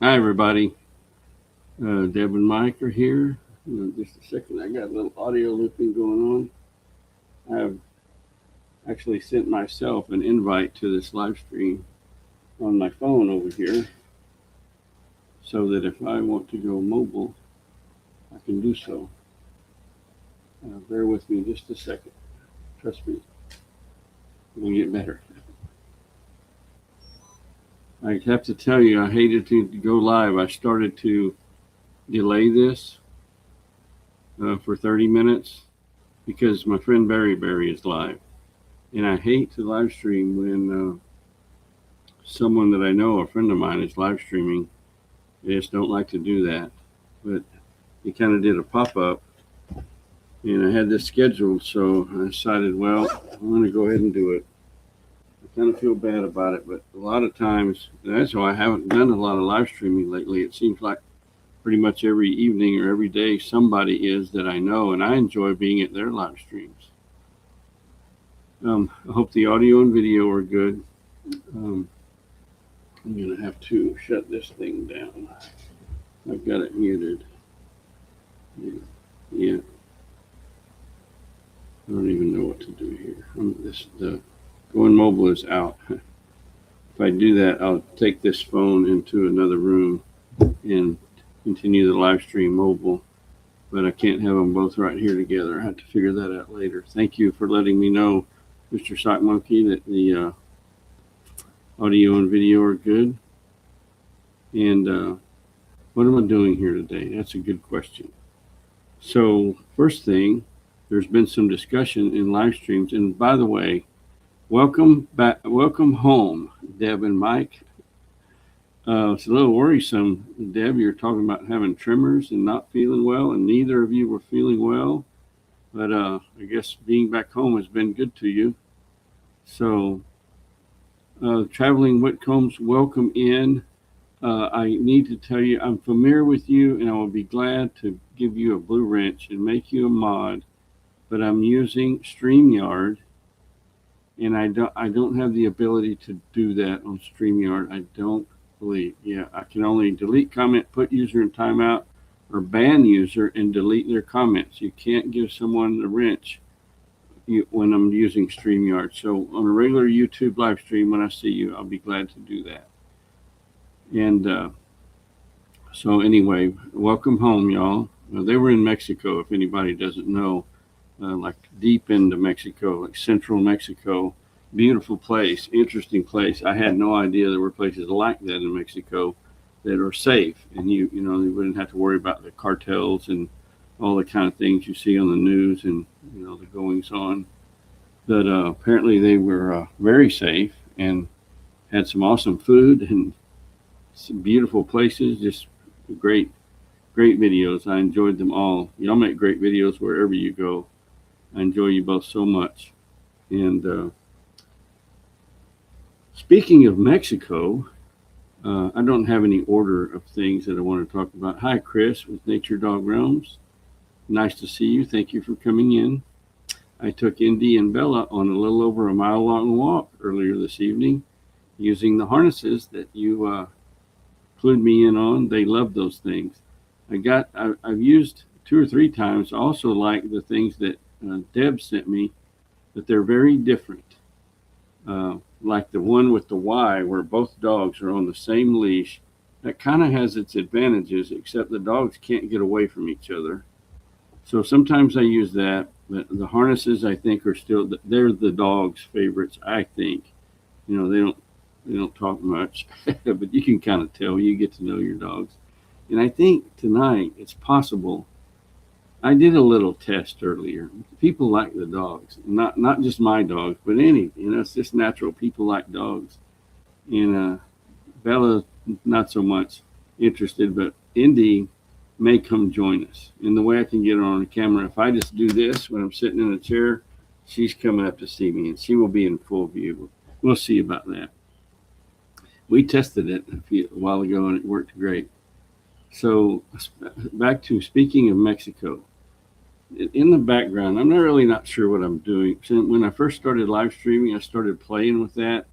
Hi, everybody. Deb and Mike are here. Just a second, I got a little audio looping going on. I've actually sent myself an invite to this live stream on my phone over here so that if I want to go mobile, I can do so. Bear with me just a second. Trust me, it'll get better. I have to tell you, I hated to go live. I started to delay this for 30 minutes because my friend Barry is live. And I hate to live stream when someone that I know, a friend of mine, is live streaming. I just don't like to do that. But he kind of did a pop up, and I had this scheduled, so I decided, well, I'm going to go ahead and do it. I kind of feel bad about it, but a lot of times, that's why I haven't done a lot of live streaming lately. It seems like pretty much every evening or every day somebody is that I know, and I enjoy being at their live streams. I hope the audio and video are good. I'm going to have to shut this thing down. I've got it muted. Yeah. I don't even know what to do here. The going mobile is out. If I do that, I'll take this phone into another room and continue the live stream mobile. But I can't have them both right here together. I have to figure that out later. Thank you for letting me know, Mr. Sock Monkey, that the audio and video are good. And what am I doing here today? That's a good question. So first thing, there's been some discussion in live streams. And by the way, welcome back, welcome home, Deb and Mike. It's a little worrisome, Deb. You're talking about having tremors and not feeling well, and neither of you were feeling well. But I guess being back home has been good to you. So, Traveling Whitcombs, welcome in. I need to tell you, I'm familiar with you, and I will be glad to give you a blue wrench and make you a mod. But I'm using StreamYard, and I don't have the ability to do that on StreamYard. I don't believe. Yeah, I can only delete comment, put user in timeout, or ban user and delete their comments. You can't give someone a wrench when I'm using StreamYard. So on a regular YouTube live stream, when I see you, I'll be glad to do that. And so anyway, welcome home, y'all. They were in Mexico, if anybody doesn't know, like deep into Mexico, like central Mexico. Beautiful place, interesting place. I had no idea there were places like that in Mexico that are safe, and you wouldn't have to worry about the cartels and all the kind of things you see on the news and the goings on. But apparently they were very safe and had some awesome food and some beautiful places. Just great videos. I enjoyed them all. Y'all make great videos wherever you go. I enjoy you both so much. And speaking of Mexico, I don't have any order of things that I want to talk about. Hi, Chris with Nature Dog Realms. Nice to see you. Thank you for coming in. I took Indy and Bella on a little over a mile-long walk earlier this evening using the harnesses that you clued me in on. They love those things. I've used 2 or 3 times. I also like the things that Deb sent me, but they're very different. Like the one with the Y, where both dogs are on the same leash. That kind of has its advantages, except the dogs can't get away from each other. So sometimes I use that, but the harnesses I think are they're the dog's favorites. I think, they don't talk much, but you can kind of tell. You get to know your dogs, and I think tonight it's possible. I did a little test earlier. People like the dogs, not just my dogs, but any. It's just natural. People like dogs, and Bella not so much interested, but Indy may come join us. And the way I can get her on the camera, if I just do this when I'm sitting in a chair, she's coming up to see me, and she will be in full view. We'll see about that. We tested it a while ago, and it worked great. So back to speaking of Mexico. In the background, I'm not sure what I'm doing. When I first started live streaming, I started playing with that,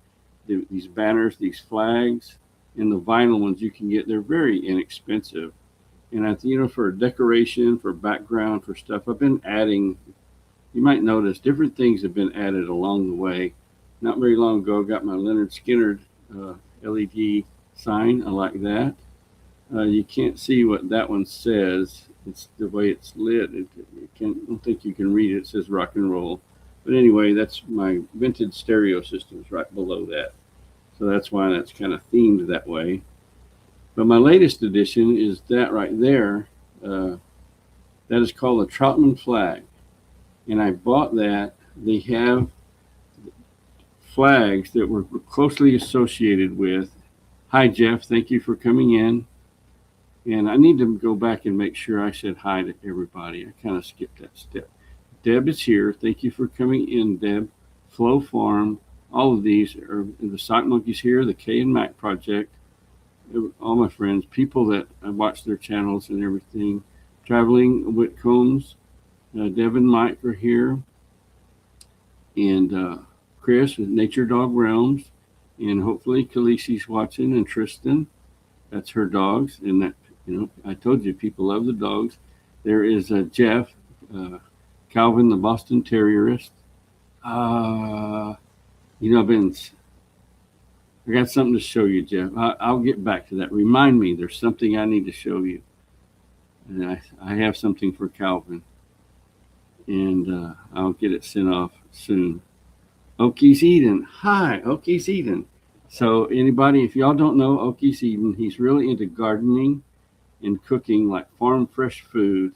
these banners, these flags. and the vinyl ones you can get, they're very inexpensive. And I think, for decoration, for background, for stuff, I've been adding, you might notice different things have been added along the way. Not very long ago, I got my Leonard Skinner LED sign. I like that. You can't see what that one says. It's the way it's lit. I don't think you can read it. It says rock and roll. But anyway, that's my vintage stereo systems right below that. So that's why that's kind of themed that way. But my latest addition is that right there. That is called a Troutman flag. And I bought that. They have flags that were closely associated with. Hi, Jeff. Thank you for coming in. And I need to go back and make sure I said hi to everybody. I kind of skipped that step. Deb is here. Thank you for coming in, Deb. Flow Farm. All of these are the Sock Monkeys here, the K and Mac Project. All my friends, people that I watch their channels and everything. Traveling Whitcombs. Deb and Mike are here. And Chris with Nature Dog Realms. And hopefully Khaleesi's watching, and Tristan. That's her dogs. And that, I told you people love the dogs. There is Jeff, Calvin, the Boston Terrierist. I got something to show you, Jeff. I'll get back to that. Remind me, there's something I need to show you. And I have something for Calvin. And I'll get it sent off soon. Oki's Eden. Hi, Oki's Eden. So anybody, if y'all don't know Oki's Eden, he's really into gardening and cooking, like farm fresh food.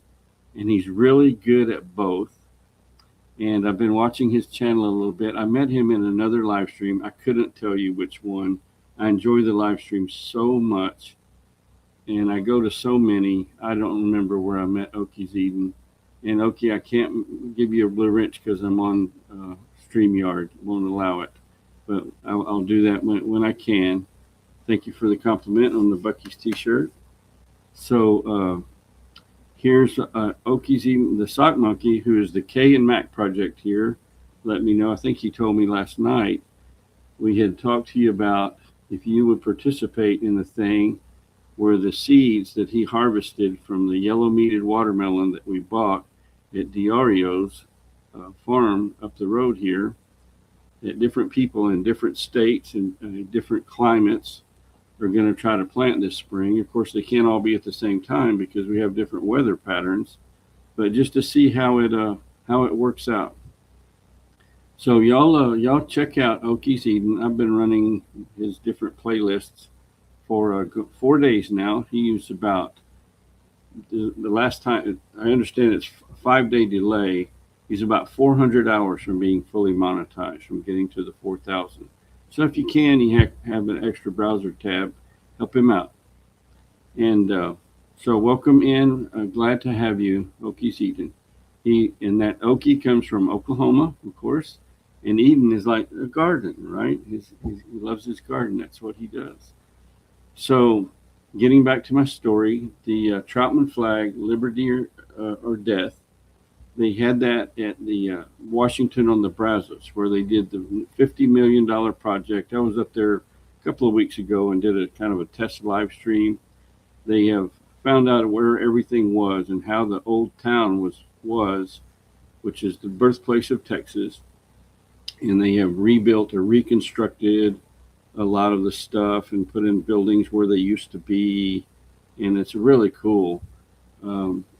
And he's really good at both. And I've been watching his channel a little bit. I met him in another live stream. I couldn't tell you which one. I enjoy the live stream so much. And I go to so many. I don't remember where I met Oki's Eden. And Oki, I can't give you a blue wrench because I'm on StreamYard. Won't allow it. But I'll do that when I can. Thank you for the compliment on the Bucky's t-shirt. So here's Oki's Eden, the Sock Monkey, who is the K and Mac Project here. Let me know. I think he told me last night. We had talked to you about if you would participate in the thing where the seeds that he harvested from the yellow meated watermelon that we bought at Diario's farm up the road here, that different people in different states and different climates are going to try to plant this spring. Of course, they can't all be at the same time because we have different weather patterns, but just to see how it works out. So y'all check out Oki's Eden. I've been running his different playlists for 4 days now. He used about the last time, I understand it's a 5-day delay. He's about 400 hours from being fully monetized, from getting to the 4,000. So if you can, you have an extra browser tab, help him out. And so welcome in. Glad to have you, Oki's Eden. That Oki comes from Oklahoma, of course. And Eden is like a garden, right? He loves his garden. That's what he does. So getting back to my story, the Troutman flag, liberty or death, they had that at the Washington on the Brazos, where they did the $50 million project. I was up there a couple of weeks ago and did a kind of a test live stream. They have found out where everything was and how the old town was, which is the birthplace of Texas. And they have rebuilt or reconstructed a lot of the stuff and put in buildings where they used to be. And it's really cool.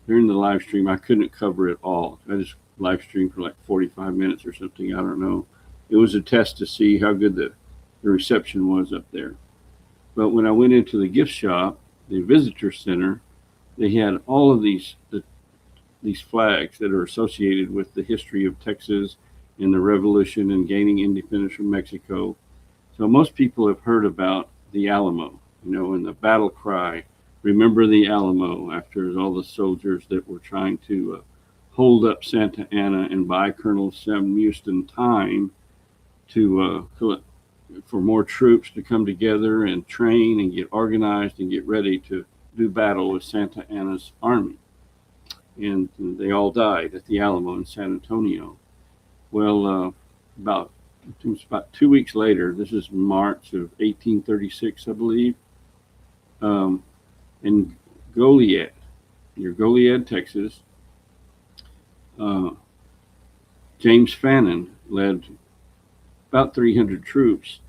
During the live stream, I couldn't cover it all. I just live streamed for like 45 minutes or something. I don't know. It was a test to see how good the reception was up there. But when I went into the gift shop, the visitor center, they had all of these flags that are associated with the history of Texas and the revolution and gaining independence from Mexico. So most people have heard about the Alamo, and the battle cry, remember the Alamo, after all the soldiers that were trying to hold up Santa Anna and buy Colonel Sam Houston time for more troops to come together and train and get organized and get ready to do battle with Santa Anna's army. And they all died at the Alamo in San Antonio. Well, about 2 weeks later, this is March of 1836, I believe, in Goliad, near Goliad, Texas. Uh, James Fannin led about 300 troops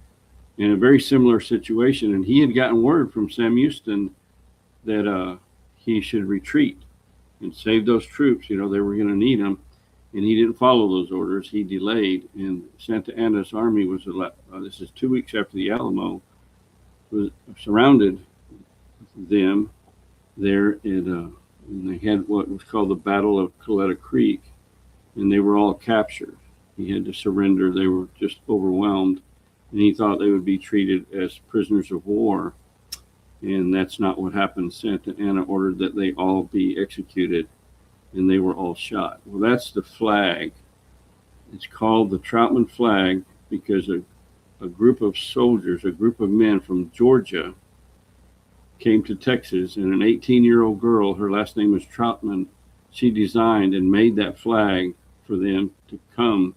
in a very similar situation, and he had gotten word from Sam Houston that he should retreat and save those troops. You know, they were going to need them, and he didn't follow those orders. He delayed, and Santa Anna's army was this is 2 weeks after the Alamo was surrounded them there and they had what was called the Battle of Coletta Creek, and they were all captured. He had to surrender. They were just overwhelmed, and he thought they would be treated as prisoners of war, and that's not what happened. Santa Anna ordered that they all be executed, and they were all shot. Well, that's the flag. It's called the Troutman flag because a group of soldiers, a group of men from Georgia, came to Texas, and an 18-year-old girl, her last name was Troutman, she designed and made that flag for them to come.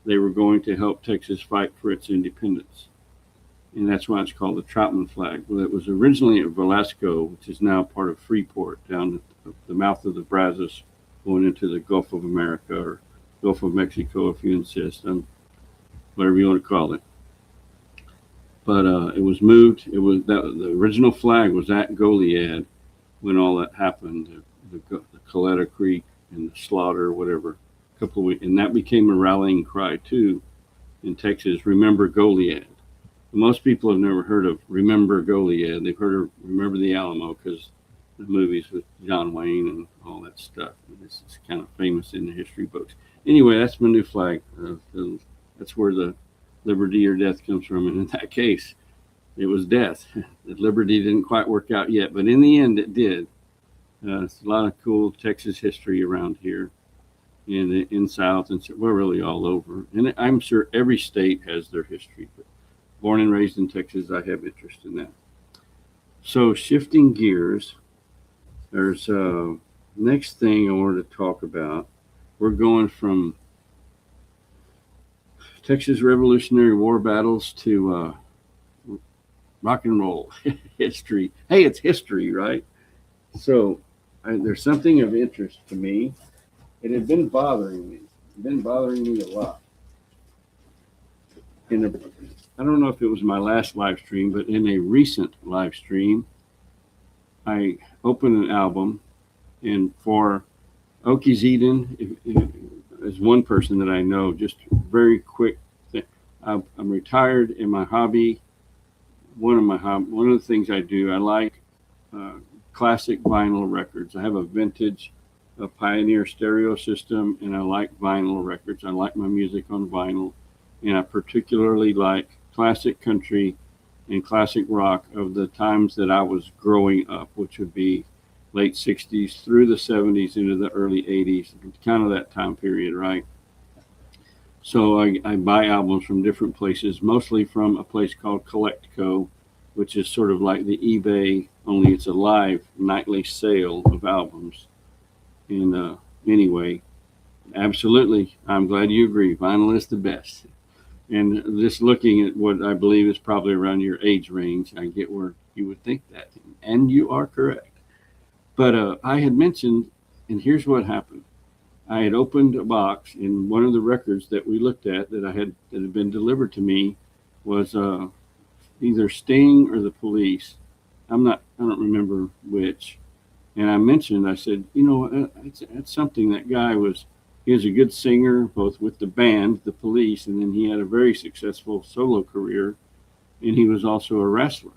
They were going to help Texas fight for its independence. And that's why it's called the Troutman flag. Well, it was originally at Velasco, which is now part of Freeport, down at the mouth of the Brazos, going into the Gulf of America, or Gulf of Mexico, if you insist, on whatever you want to call it. But it was moved. It was the original flag was at Goliad when all that happened, the Coletta Creek and the slaughter, whatever. A couple of weeks, and that became a rallying cry too in Texas. Remember Goliad. Most people have never heard of Remember Goliad. They've heard of Remember the Alamo because the movies with John Wayne and all that stuff. This is kind of famous in the history books. Anyway, that's my new flag. That's where the liberty or death comes from. And in that case, it was death. The liberty didn't quite work out yet, but in the end, it did. It's a lot of cool Texas history around here in South, and we're really all over. And I'm sure every state has their history, but born and raised in Texas, I have interest in that. So shifting gears, there's next thing I wanted to talk about. We're going from Texas Revolutionary War battles to rock and roll history. Hey, it's history, right? So there's something of interest to me. It had been bothering me. A lot. I don't know if it was my last live stream, but in a recent live stream, I opened an album, and for Okies Eden is one person that I know. Just very quick thing. I'm retired in my hobby. One of the things I do, I like classic vinyl records. I have a vintage Pioneer stereo system, and I like vinyl records. I like my music on vinyl, and I particularly like classic country and classic rock of the times that I was growing up, which would be late 60s through the 70s into the early 80s, kind of that time period, right? So I buy albums from different places, mostly from a place called Collectco, which is sort of like the eBay, only it's a live nightly sale of albums. And anyway, absolutely, I'm glad you agree. Vinyl is the best. And just looking at what I believe is probably around your age range, I get where you would think that. And you are correct. But I had mentioned, and here's what happened. I had opened a box, and one of the records that we looked at that had been delivered to me was either Sting or the Police. I don't remember which. And I said, you know, that's something. That guy he was a good singer, both with the band, the Police, and then he had a very successful solo career, and he was also a wrestler.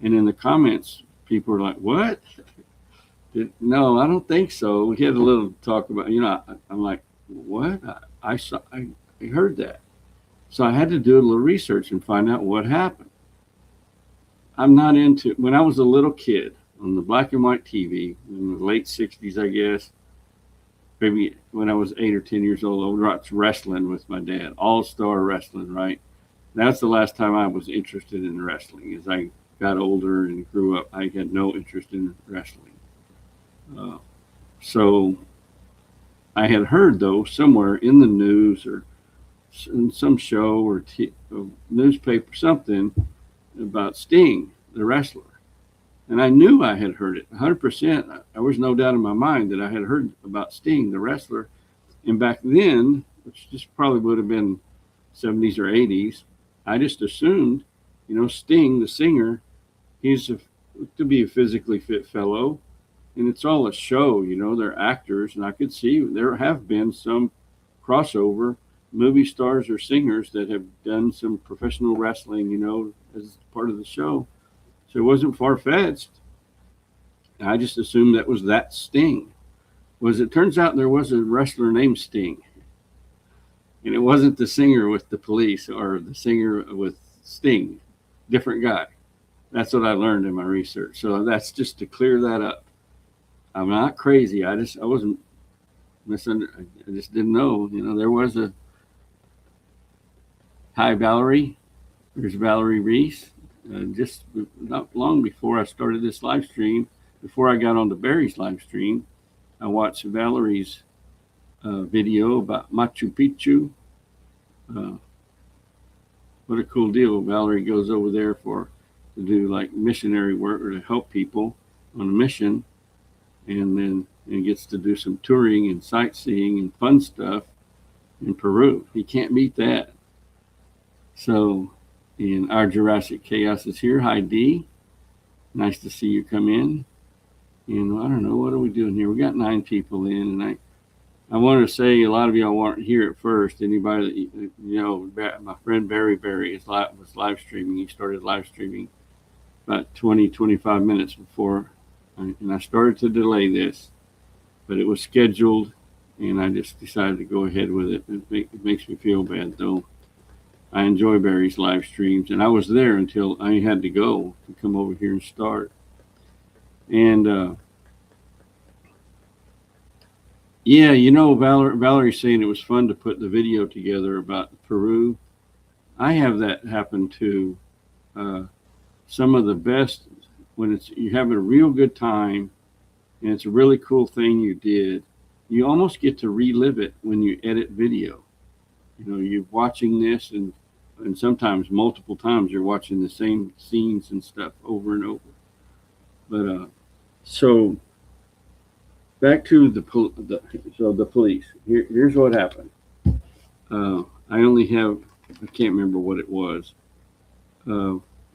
And in the comments, people were like, what? No, I don't think so. We had a little talk about, I'm like, what? I heard that. So I had to do a little research and find out what happened. I'm not into, when I was a little kid on the black and white TV in the late 60s, I guess, maybe when I was 8 or 10 years old, I watched wrestling with my dad, all-star wrestling, right? That's the last time I was interested in wrestling. As I got older and grew up, I had no interest in wrestling. So I had heard, though, somewhere in the news or in some show or newspaper, something about Sting, the wrestler. And I knew I had heard it 100%. There was no doubt in my mind that I had heard about Sting, the wrestler. And back then, which just probably would have been 70s or 80s, I just assumed, Sting, the singer, he's to be a physically fit fellow. And it's all a show, they're actors. And I could see there have been some crossover movie stars or singers that have done some professional wrestling, as part of the show. So it wasn't far fetched. I just assumed that was that Sting. Well, as it turns out, there was a wrestler named Sting. And it wasn't the singer with the police or the singer with Sting. Different guy. That's what I learned in my research. So that's just to clear that up. I'm not crazy. I wasn't misunderstood. I just didn't know. There was a Hi Valerie. There's Valerie Reese. Just not long before I started this live stream, before I got on to Barry's live stream, I watched Valerie's video about Machu Picchu. What a cool deal. Valerie goes over there to do like missionary work or to help people on a mission, and gets to do some touring and sightseeing and fun stuff in Peru. You can't beat that. So, and our Jurassic Chaos is here. Hi, Dee. Nice to see you come in. And I don't know, what are we doing here? We got 9 people in, and I wanted to say a lot of y'all weren't here at first. Anybody that, my friend Barry was live streaming. He started live streaming about 25 minutes before, and I started to delay this, but it was scheduled, and I just decided to go ahead with it. It makes me feel bad, though. I enjoy Barry's live streams, and I was there until I had to go to come over here and start. And yeah, Valerie's saying it was fun to put the video together about Peru. I have that happen to some of the best when you're having a real good time and it's a really cool thing you did. You almost get to relive it when you edit video. You're watching this and sometimes multiple times you're watching the same scenes and stuff over and over. But so back to the police. Here's what happened. I can't remember what it was.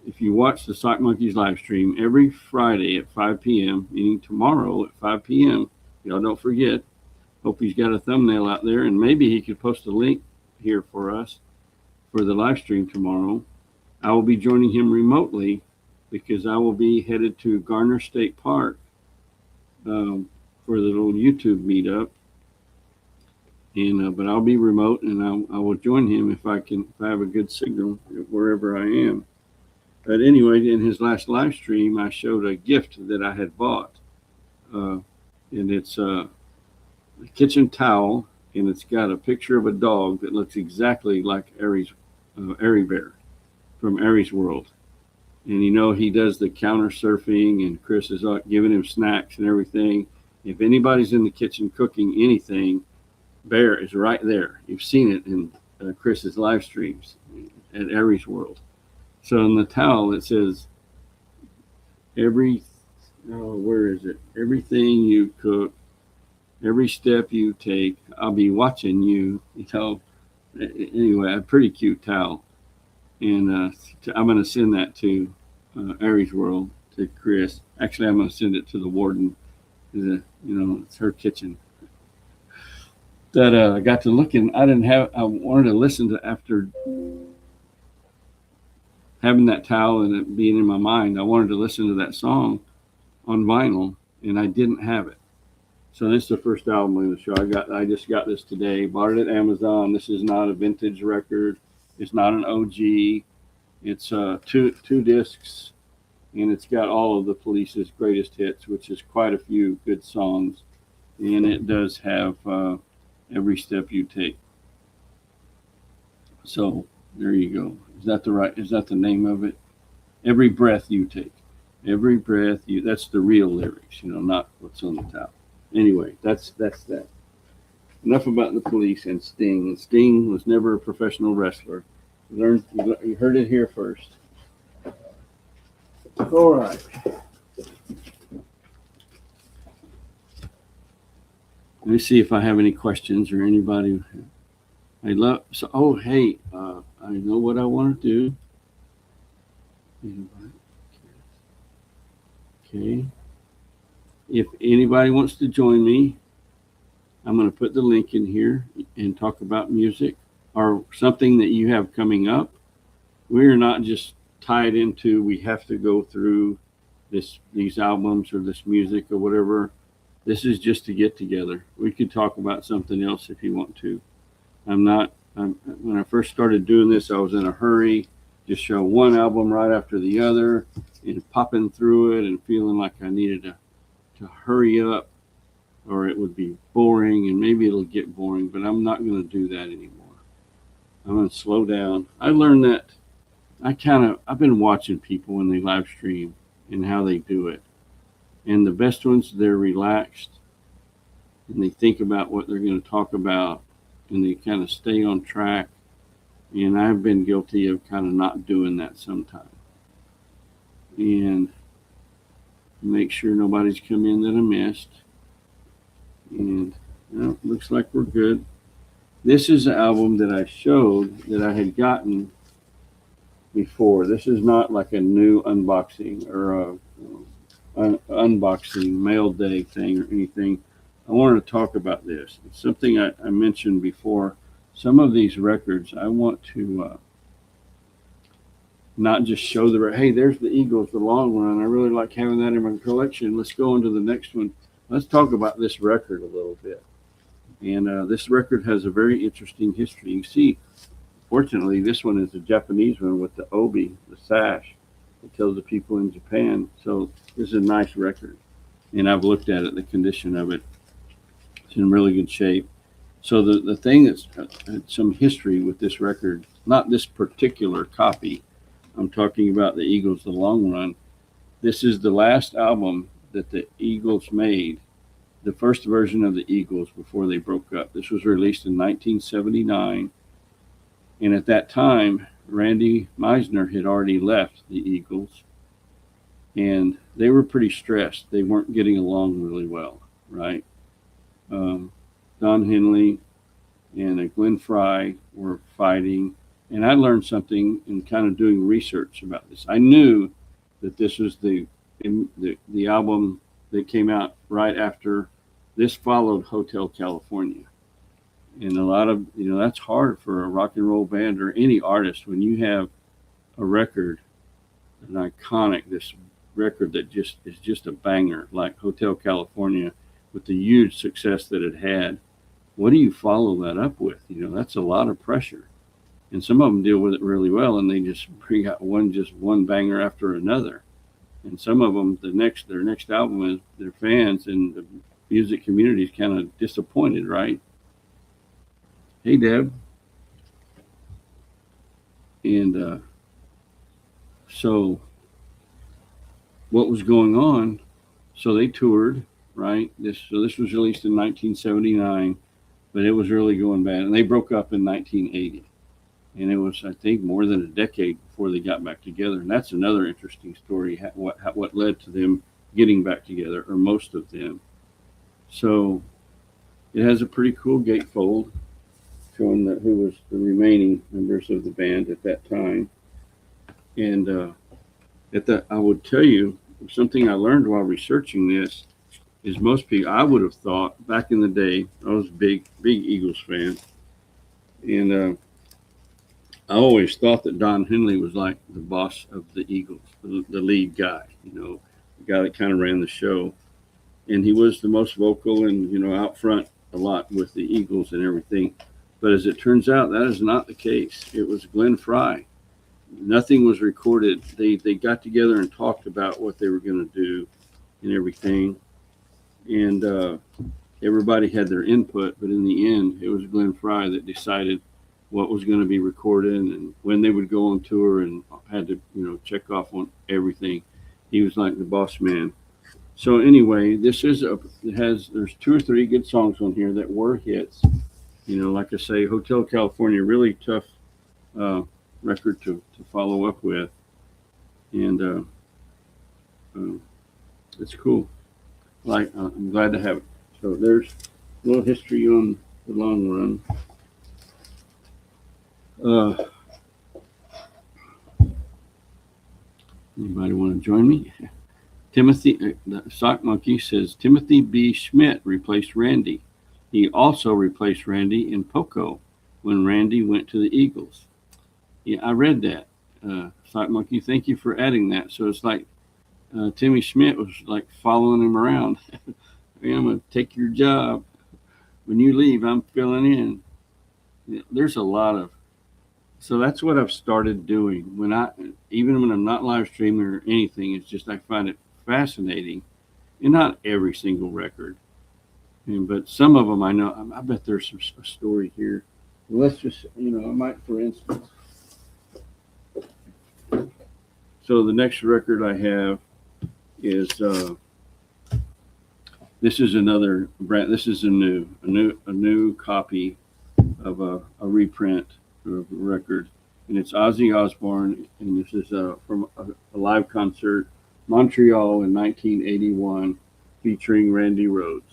If you watch the Sock Monkeys live stream every Friday at 5 p.m., meaning tomorrow at 5 p.m., y'all don't forget. Hope he's got a thumbnail out there, and maybe he could post a link here for us for the live stream tomorrow. I will be joining him remotely because I will be headed to Garner State Park for the little YouTube meetup. And but I'll be remote, and I will join him if I have a good signal wherever I am. But anyway, in his last live stream, I showed a gift that I had bought, and it's a kitchen towel, and it's got a picture of a dog that looks exactly like Airy Bear from Airy's World. And he does the counter surfing, and Chris is giving him snacks and everything. If anybody's in the kitchen cooking anything, Bear is right there. You've seen it in Chris's live streams at Airy's World. So in the towel it says, where is it? Everything you cook, every step you take, I'll be watching you. Anyway, a pretty cute towel. And I'm going to send that to Airy's World, to Chris. Actually, I'm going to send it to the warden. It's her kitchen. That I got to look in. I wanted to listen to, after having that towel and it being in my mind, I wanted to listen to that song on vinyl, and I didn't have it. So this is the first album of the show. I just got this today. Bought it at Amazon. This is not a vintage record. It's not an OG. It's two discs, and it's got all of the Police's greatest hits, which is quite a few good songs. And it does have Every Step You Take. So there you go. Is that the name of it? Every Breath You Take. Every breath you. That's the real lyrics, not what's on the top. Anyway, that's that. Enough about the Police and Sting. Sting was never a professional wrestler. You heard it here first. All right. Let me see if I have any questions or anybody. I love so. Oh, hey, I know what I want to do. Okay. If anybody wants to join me, I'm going to put the link in here and talk about music or something that you have coming up. We're not just tied into we have to go through these albums or this music or whatever. This is just to get together. We could talk about something else if you want to. When I first started doing this, I was in a hurry, just show one album right after the other and popping through it and feeling like I needed to hurry up or it would be boring and maybe it'll get boring, but I'm not going to do that anymore. I'm going to slow down. I learned that I've been watching people when they live stream and how they do it. And the best ones, they're relaxed and they think about what they're going to talk about and they kind of stay on track. And I've been guilty of kind of not doing that sometimes. And make sure nobody's come in that I missed. And looks like we're good. This is an album that I showed that I had gotten before. This is not like a new unboxing or a unboxing mail day thing or anything. I wanted to talk about this. It's something I mentioned before. Some of these records I want to not just show hey, there's the Eagles, the long run. I really like having that in my collection. Let's go on to the next one. Let's talk about this record a little bit. And this record has a very interesting history. You see, fortunately, this one is a Japanese one with the obi, the sash. It tells the people in Japan. So this is a nice record. And I've looked at it, the condition of it. It's in really good shape. So the thing that's some history with this record, not this particular copy, I'm talking about the Eagles, the long run. This is the last album that the Eagles made, the first version of the Eagles before they broke up. This was released in 1979. And at that time, Randy Meisner had already left the Eagles. And they were pretty stressed. They weren't getting along really well, right? Don Henley and Glenn Frey were fighting. And I learned something in kind of doing research about this. I knew that this was the album that came out right after this followed Hotel California. And a lot of, that's hard for a rock and roll band or any artist when you have a record, an iconic, this record that is just a banger like Hotel California with the huge success that it had. What do you follow that up with? That's a lot of pressure. And some of them deal with it really well and they just bring out one banger after another. And some of them, their next album is their fans and the music community is kind of disappointed, right? Hey, Deb. And so what was going on? So they toured, right? This was released in 1979, but it was really going bad. And they broke up in 1980. And it was, I think, more than a decade before they got back together. And that's another interesting story, what led to them getting back together, or most of them. So it has a pretty cool gatefold showing who was the remaining members of the band at that time. And I would tell you, something I learned while researching this is most people, I would have thought back in the day, I was a big Eagles fan. And I always thought that Don Henley was like the boss of the Eagles, the lead guy, the guy that kind of ran the show. And he was the most vocal and, out front a lot with the Eagles and everything. But as it turns out, that is not the case. It was Glenn Frey. Nothing was recorded. They got together and talked about what they were going to do and everything. And everybody had their input. But in the end, it was Glenn Frey that decided what was going to be recorded and when they would go on tour and had to, check off on everything. He was like the boss man. So anyway, there's 2 or 3 good songs on here that were hits. Like I say, Hotel California, really tough record to follow up with. And it's cool. I'm glad to have it. So there's little history on the long run. Uh, Anybody want to join me? The Sock Monkey says Timothy B. Schmidt replaced Randy. He also replaced Randy in Poco when Randy went to the Eagles. Yeah, I read that. Sock Monkey, thank you for adding that. So it's like Timmy Schmidt was like following him around. I'm going to take your job. When you leave, I'm filling in. There's a lot of, so that's what I've started doing even when I'm not live streaming or anything. It's just I find it fascinating, and not every single record, but some of them I know. I bet there's a story here. Let's just, I might, for instance. So the next record I have is this is another brand. This is a new copy of a reprint of a record, and it's Ozzy Osbourne, and this is from a live concert, Montreal in 1981, featuring Randy Rhoads.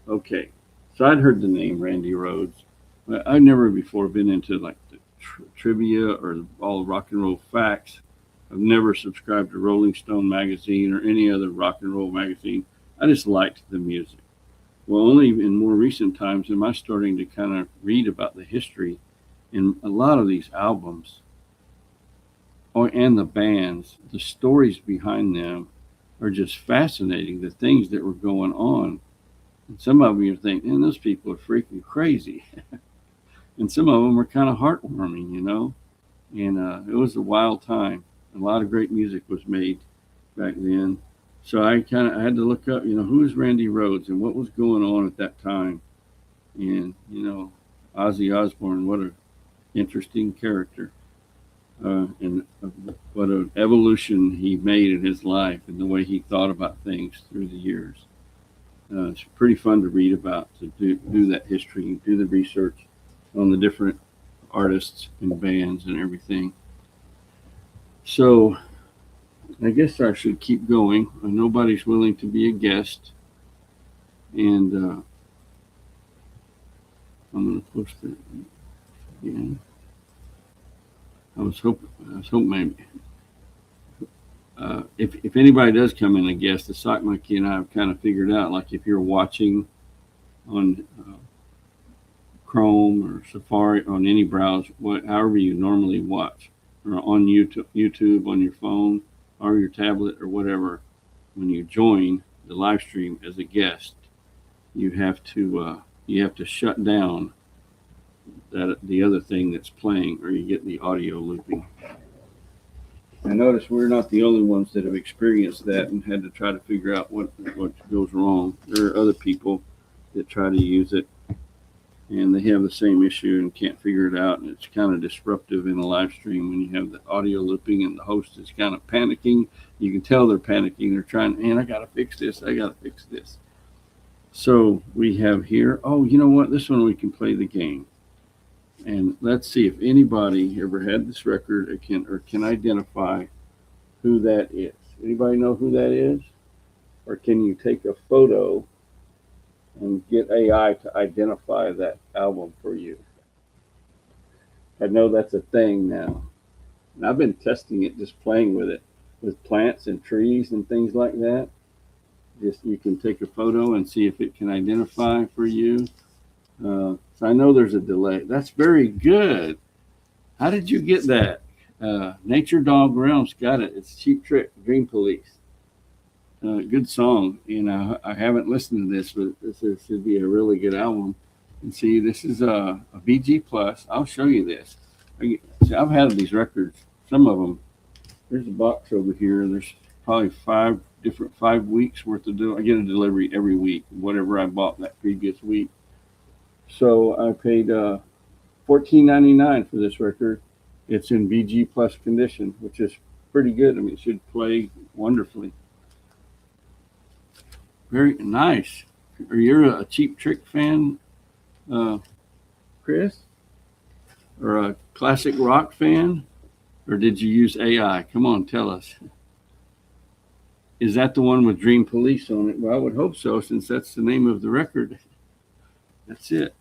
Okay, so I'd heard the name Randy Rhoads, but I'd never before been into like the trivia or all rock and roll facts. I've never subscribed to Rolling Stone magazine or any other rock and roll magazine. I just liked the music. Well, only in more recent times am I starting to kind of read about the history, and a lot of these albums and the bands, the stories behind them are just fascinating. The things that were going on. And some of you think, man, those people are freaking crazy. And some of them are kind of heartwarming. And it was a wild time. A lot of great music was made back then. So I had to look up, who is Randy Rhoads and what was going on at that time. And, Ozzy Osbourne, what an interesting character. And what an evolution he made in his life and the way he thought about things through the years. It's pretty fun to read about, to do that history, do the research on the different artists and bands and everything. So I guess I should keep going. Nobody's willing to be a guest. And I'm going to post it again. I was hoping maybe. If anybody does come in a guest, the Sock Monkey and I have kind of figured out, like if you're watching on Chrome or Safari, on any browser, however you normally watch, or on YouTube on your phone or your tablet or whatever, when you join the live stream as a guest, you have to shut down the other thing that's playing, or you get the audio looping. I notice we're not the only ones that have experienced that and had to try to figure out what goes wrong. There are other people that try to use it, and they have the same issue and can't figure it out. And it's kind of disruptive in a live stream when you have the audio looping and the host is kind of panicking. You can tell they're panicking. They're trying, man, I got to fix this. I got to fix this. So we have here, you know what? This one we can play the game. And let's see if anybody ever had this record or can identify who that is. Anybody know who that is? Or can you take a photo and get AI to identify that album for you? I know that's a thing now. And I've been testing it, just playing with it, with plants and trees and things like that. Just you can take a photo and see if it can identify for you. So I know there's a delay. That's very good. How did you get that? Nature Dog Realms got it. It's Cheap Trick, Dream Police. Good song. I haven't listened to this, but this should be a really good album. And see, this is a BG Plus. I'll show you this. See, I've had these records. Some of them. There's a box over here. There's probably 5 weeks worth of I get a delivery every week, whatever I bought that previous week. So I paid $14.99 for this record. It's in BG Plus condition, which is pretty good. I mean, it should play wonderfully. Very nice. Are you a Cheap Trick fan, Chris? Or a classic rock fan? Or did you use AI? Come on, tell us. Is that the one with Dream Police on it? Well, I would hope so, since that's the name of the record. That's it.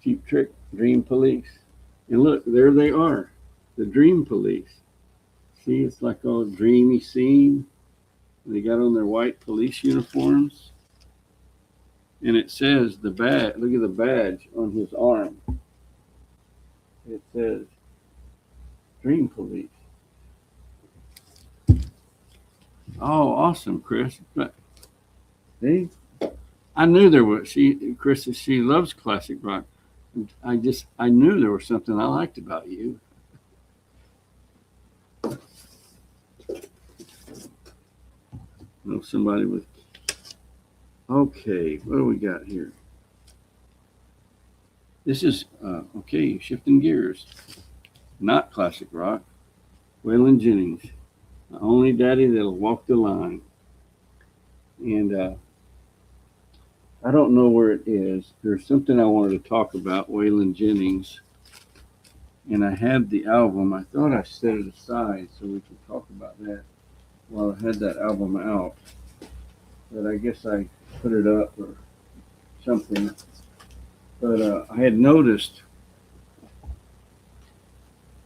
Cheap Trick, Dream Police. And look, there they are, the Dream Police. See, it's like all dreamy scene. They got on their white police uniforms. And it says the badge, look at the badge on his arm. It says Dream Police. Oh, awesome, Chris. But see, I knew there was, Chris, she loves classic rock. I knew there was something I liked about you. Somebody with, okay, what do we got here? This is, okay, shifting gears. Not classic rock. Waylon Jennings, the only daddy that'll walk the line. And I don't know where it is. There's something I wanted to talk about, Waylon Jennings. And I had the album. I thought I set it aside so we could talk about that while I had that album out. But I guess I put it up or something. But I had noticed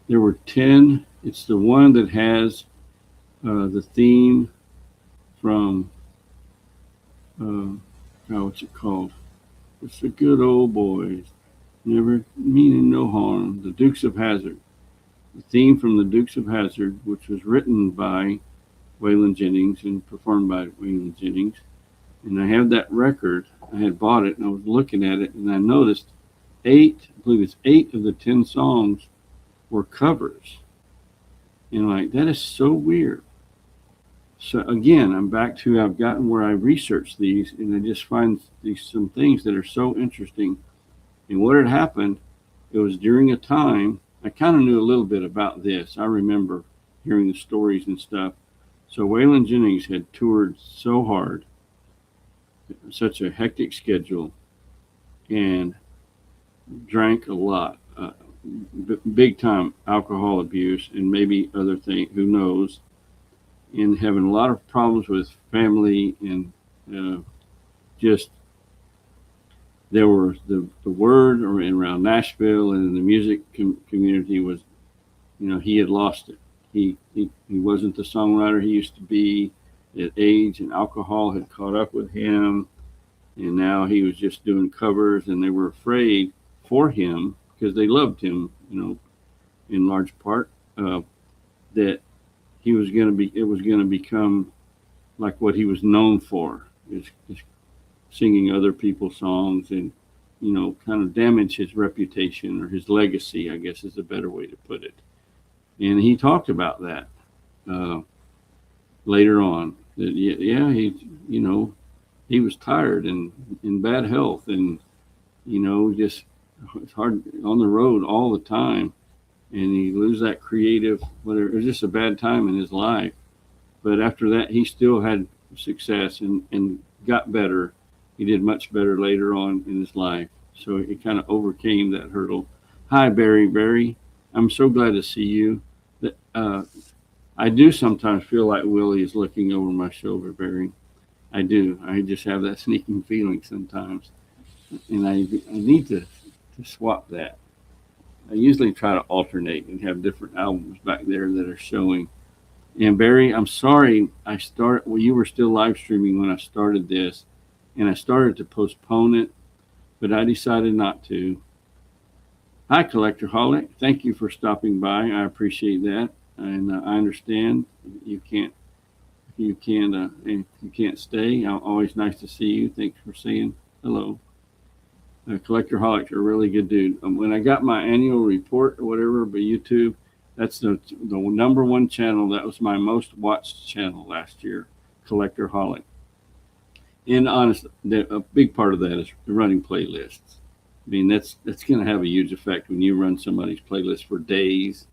there were 10. It's the one that has the theme from, what's it called? It's the Good Old Boys, never meaning no harm. The Dukes of Hazzard. The theme from the Dukes of Hazzard, which was written by Waylon Jennings and performed by Waylon Jennings. And I have that record. I had bought it and I was looking at it and I noticed I believe it's 8 of the 10 songs were covers. And like, that is so weird. So again, I'm back to, I've gotten where I research these and I just find some things that are so interesting. And what had happened, it was during a time, I kind of knew a little bit about this. I remember hearing the stories and stuff. So Waylon Jennings had toured so hard, such a hectic schedule, and drank a lot, big time alcohol abuse and maybe other things, who knows, and having a lot of problems with family and just there was the word around Nashville and the music community was, he had lost it. He wasn't the songwriter he used to be. At age and alcohol had caught up with him, and now he was just doing covers, and they were afraid for him because they loved him, in large part, that he was going to be. It was going to become like what he was known for, is singing other people's songs, and kind of damage his reputation or his legacy, I guess is a better way to put it. And he talked about that later on. That he was tired and in bad health, and just it's hard on the road all the time, and he lose that creative whatever. It was just a bad time in his life. But after that, he still had success and got better. He did much better later on in his life. So he kind of overcame that hurdle. Hi, Barry. Barry, I'm so glad to see you. I do sometimes feel like Willie is looking over my shoulder, Barry. I do. I just have that sneaking feeling sometimes. And I need to swap that. I usually try to alternate and have different albums back there that are showing. And Barry, I'm sorry, you were still live streaming when I started this, and I started to postpone it, but I decided not to. Hi, Collector Holic. Thank you for stopping by. I appreciate that. And I understand you can't stay. Always nice to see you. Thanks for saying hello. Collector Holics are a really good dude. When I got my annual report or whatever by YouTube, that's the number one channel. That was my most watched channel last year, Collector Holic. And honestly, a big part of that is running playlists. I mean, that's going to have a huge effect when you run somebody's playlist for days,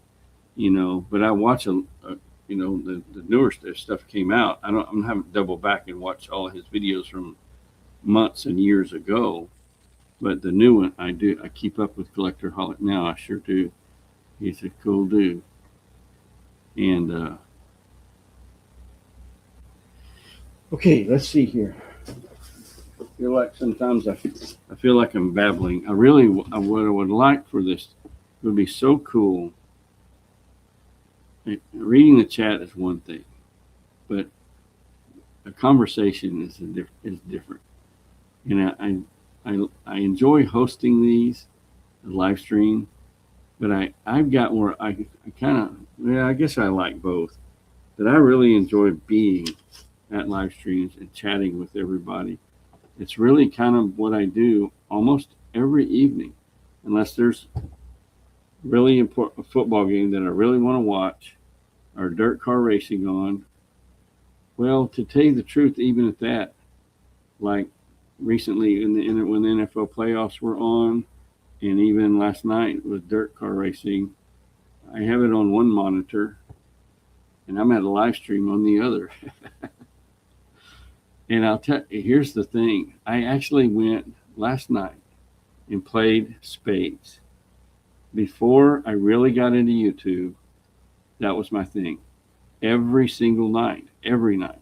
But I watch the newer stuff came out. I'm having to double back and watch all of his videos from months and years ago. But the new one, I do. I keep up with Collector Holic now. I sure do. He's a cool dude. And okay, let's see here. feel like sometimes I feel like I'm babbling. What I would like for this would be so cool. Reading the chat is one thing, but a conversation is different. And I enjoy hosting these live stream, but I've got where I kind of, yeah, I guess I like both, but I really enjoy being at live streams and chatting with everybody. It's really kind of what I do almost every evening, unless there's really important football game that I really want to watch or dirt car racing on. Well, to tell you the truth, even at that, like recently when the NFL playoffs were on, and even last night with dirt car racing, I have it on one monitor, and I'm at a live stream on the other. And I'll tell you, here's the thing: I actually went last night and played spades. Before I really got into YouTube, that was my thing. Every single night, every night,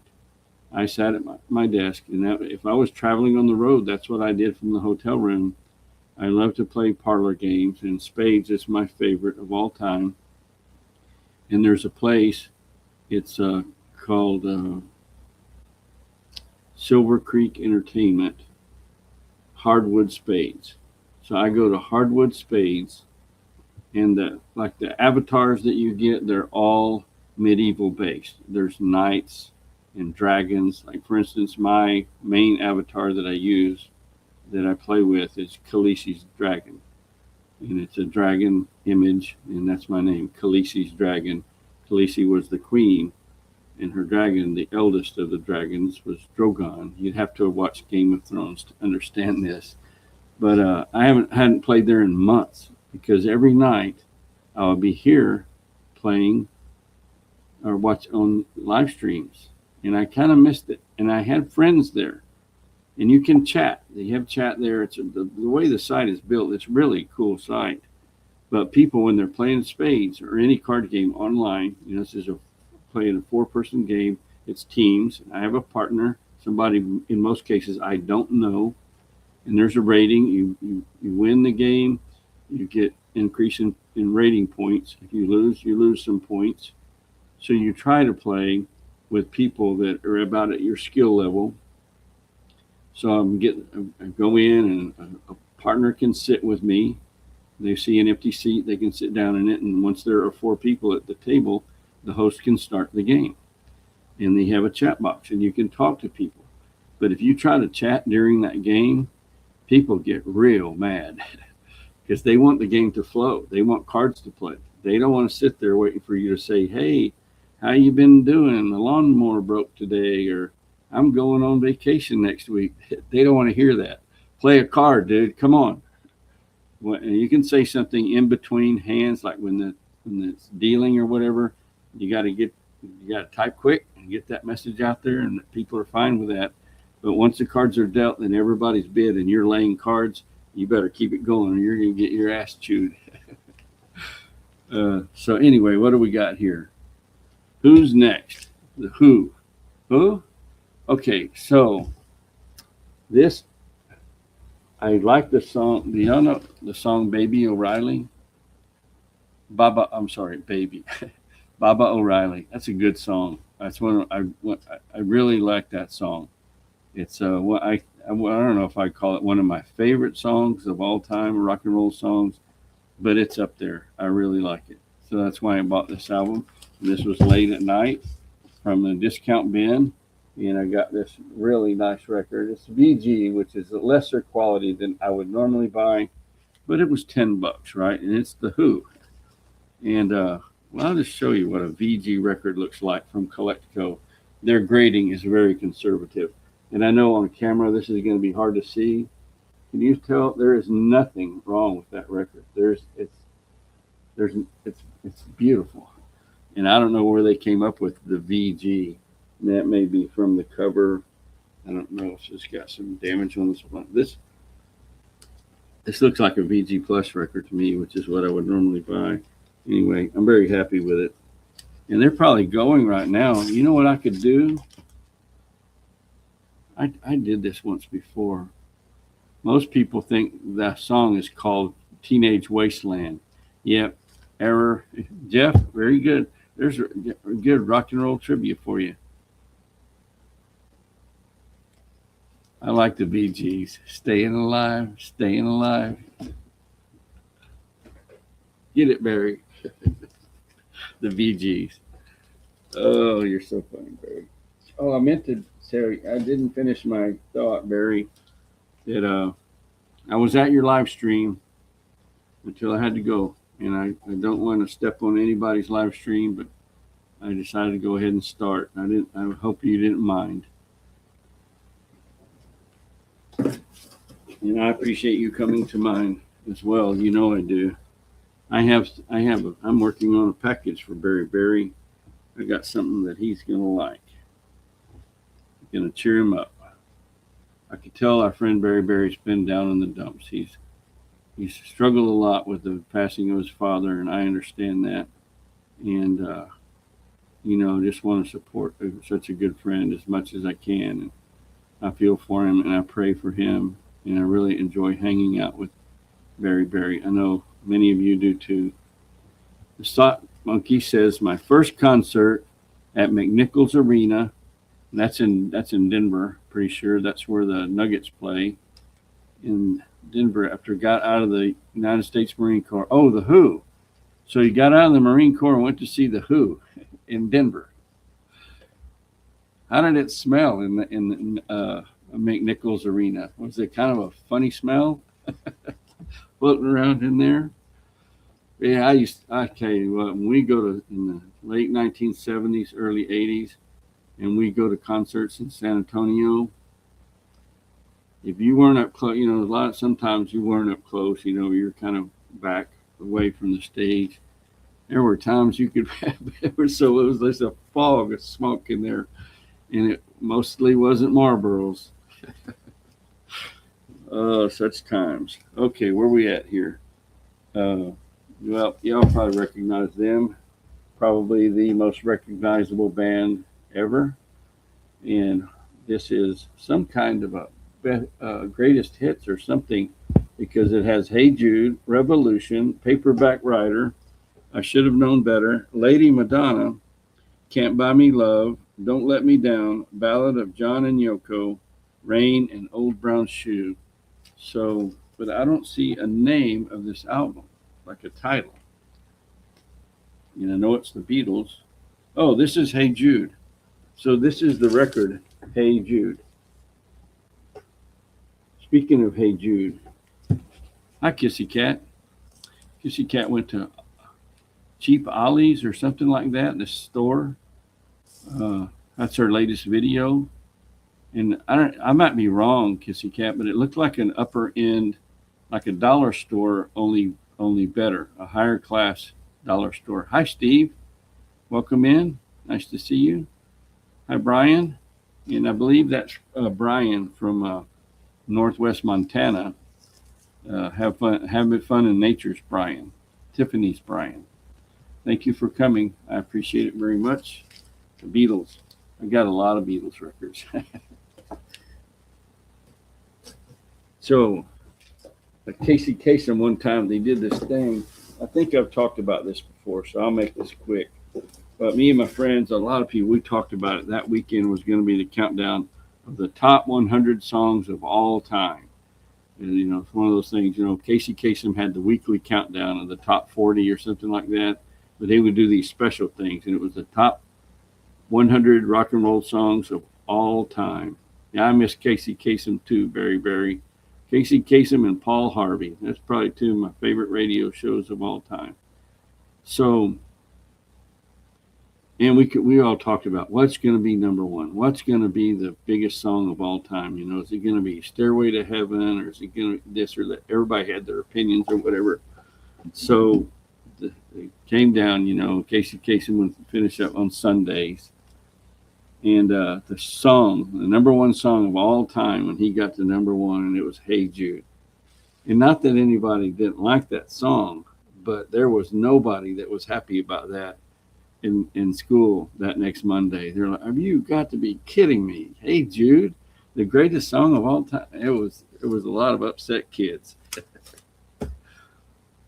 I sat at my desk, and if I was traveling on the road, that's what I did from the hotel room. I love to play parlor games, and spades is my favorite of all time. And there's a place, it's called Silver Creek Entertainment, Hardwood Spades. So I go to Hardwood Spades, and the avatars that you get, they're all medieval based. There's knights and dragons. Like for instance, my main avatar that I use, that I play with, is Khaleesi's dragon, and it's a dragon image, and that's my name, Khaleesi's dragon. Khaleesi was the queen, and her dragon, the eldest of the dragons, was Drogon. You'd have to watch Game of Thrones to understand this, but I hadn't played there in months, because every night I would be here playing or watch on live streams, and I kind of missed it. And I had friends there, and you can chat. They have chat there. It's the way the site is built. It's really a cool site. But people, when they're playing spades or any card game online, this is playing a 4-person game. It's teams. I have a partner, somebody in most cases I don't know, and there's a rating. You win the game, you get increase in rating points. If you lose some points. So you try to play with people that are about at your skill level. So I go in, and a partner can sit with me. They see an empty seat, they can sit down in it, and once there are 4 people at the table, the host can start the game. And they have a chat box, and you can talk to people. But if you try to chat during that game, people get real mad because they want the game to flow. They want cards to play. They don't want to sit there waiting for you to say, "Hey, how you been doing? The lawnmower broke today," or "I'm going on vacation next week." They don't want to hear that. Play a card, dude. Come on. Well, you can say something in between hands, like when it's dealing or whatever. You got to type quick and get that message out there, and people are fine with that. But once the cards are dealt and everybody's bid and you're laying cards, you better keep it going, or you're going to get your ass chewed. So anyway, what do we got here? Who's next? The Who. Who? Okay, so this, I like the song. Do y'all know the song Baby O'Reilly? Baby. Baba O'Reilly. That's a good song. That's one I really like that song. It's I don't know if I call it one of my favorite songs of all time, rock and roll songs, but it's up there. I really like it. So that's why I bought this album. This was late at night from the discount bin, and I got this really nice record. It's VG, which is a lesser quality than I would normally buy, but it was $10, right? And it's the Who. And I'll just show you what a VG record looks like from Collectico. Their grading is very conservative, and I know on camera this is going to be hard to see. Can you tell? There is nothing wrong with that record. It's beautiful. And I don't know where they came up with the VG. That may be from the cover. I don't know if it's got some damage on this one. This looks like a VG Plus record to me, which is what I would normally buy. Anyway, I'm very happy with it. And they're probably going right now. You know what I could do? I did this once before. Most people think that song is called Teenage Wasteland. Yep, error. Jeff, very good. There's a good rock and roll trivia for you. I like the Bee Gees. Staying alive, staying alive. Get it, Barry. The Bee Gees. Oh, you're so funny, Barry. Oh, I meant to say, I didn't finish my thought, Barry, that I was at your live stream until I had to go. And I don't want to step on anybody's live stream, but I decided to go ahead and start. I hope you didn't mind. And I appreciate you coming to mine as well. You know I do. I'm working on a package for Barry. I got something that he's gonna like. Gonna cheer him up. I could tell our friend Barry's been down in the dumps. He's struggled a lot with the passing of his father, and I understand that. And just want to support such a good friend as much as I can. And I feel for him, and I pray for him, and I really enjoy hanging out with Barry. I know many of you do too. The Sock Monkey says my first concert at McNichols Arena. That's in Denver. Pretty sure that's where the Nuggets play in Denver. After I got out of the United States Marine Corps. Oh, the Who. So you got out of the Marine Corps and went to see the Who in Denver. How did it smell in McNichols Arena? Was it kind of a funny smell floating around in there? Yeah, I tell you what, when we go to in the late 1970s, early 80s, and we go to concerts in San Antonio, if you weren't up close, sometimes you weren't up close, you're kind of back away from the stage. There were times you could, it was there's a fog of smoke in there, and it mostly wasn't Marlboros. Oh, such times. Okay, where we at here? Well, y'all probably recognize them. Probably the most recognizable band ever. And this is some kind of a greatest hits or something, because it has Hey Jude, Revolution, Paperback Writer, I Should Have Known Better, Lady Madonna, Can't Buy Me Love, Don't Let Me Down, Ballad of John and Yoko, Rain, and Old Brown Shoe. So, but I don't see a name of this album, like a title. And I know it's the Beatles. Oh, this is Hey Jude. So this is the record, Hey Jude. Speaking of Hey Jude, hi Kissy Cat. Kissy Cat went to Cheap Ollie's or something like that in the store. That's her latest video. And I might be wrong, Kissy Cat, but it looked like an upper end, like a dollar store, only better, a higher class dollar store. Hi, Steve. Welcome in. Nice to see you. Hi, Brian. And I believe that's Brian from Northwest Montana. Have fun in nature's Brian. Tiffany's Brian. Thank you for coming. I appreciate it very much. The Beatles. I got a lot of Beatles records. So, Casey Kasem, one time they did this thing. I think I've talked about this before, so I'll make this quick. But me and my friends, a lot of people, we talked about it. That weekend was going to be the countdown of the top 100 songs of all time. And, it's one of those things, Casey Kasem had the weekly countdown of the top 40 or something like that. But they would do these special things, and it was the top 100 rock and roll songs of all time. Yeah, I miss Casey Kasem too, Barry. Casey Kasem and Paul Harvey. That's probably two of my favorite radio shows of all time. So, and we all talked about what's going to be number one. What's going to be the biggest song of all time? Is it going to be Stairway to Heaven, or is it going to be this or that? Everybody had their opinions or whatever. So it came down, Casey Kasem would finish up on Sundays. And the number one song of all time when he got to number one, and it was Hey Jude. And not that anybody didn't like that song, but there was nobody that was happy about that in school that next Monday. They're like, have you got to be kidding me? Hey Jude, The greatest song of all time. It was a lot of upset kids.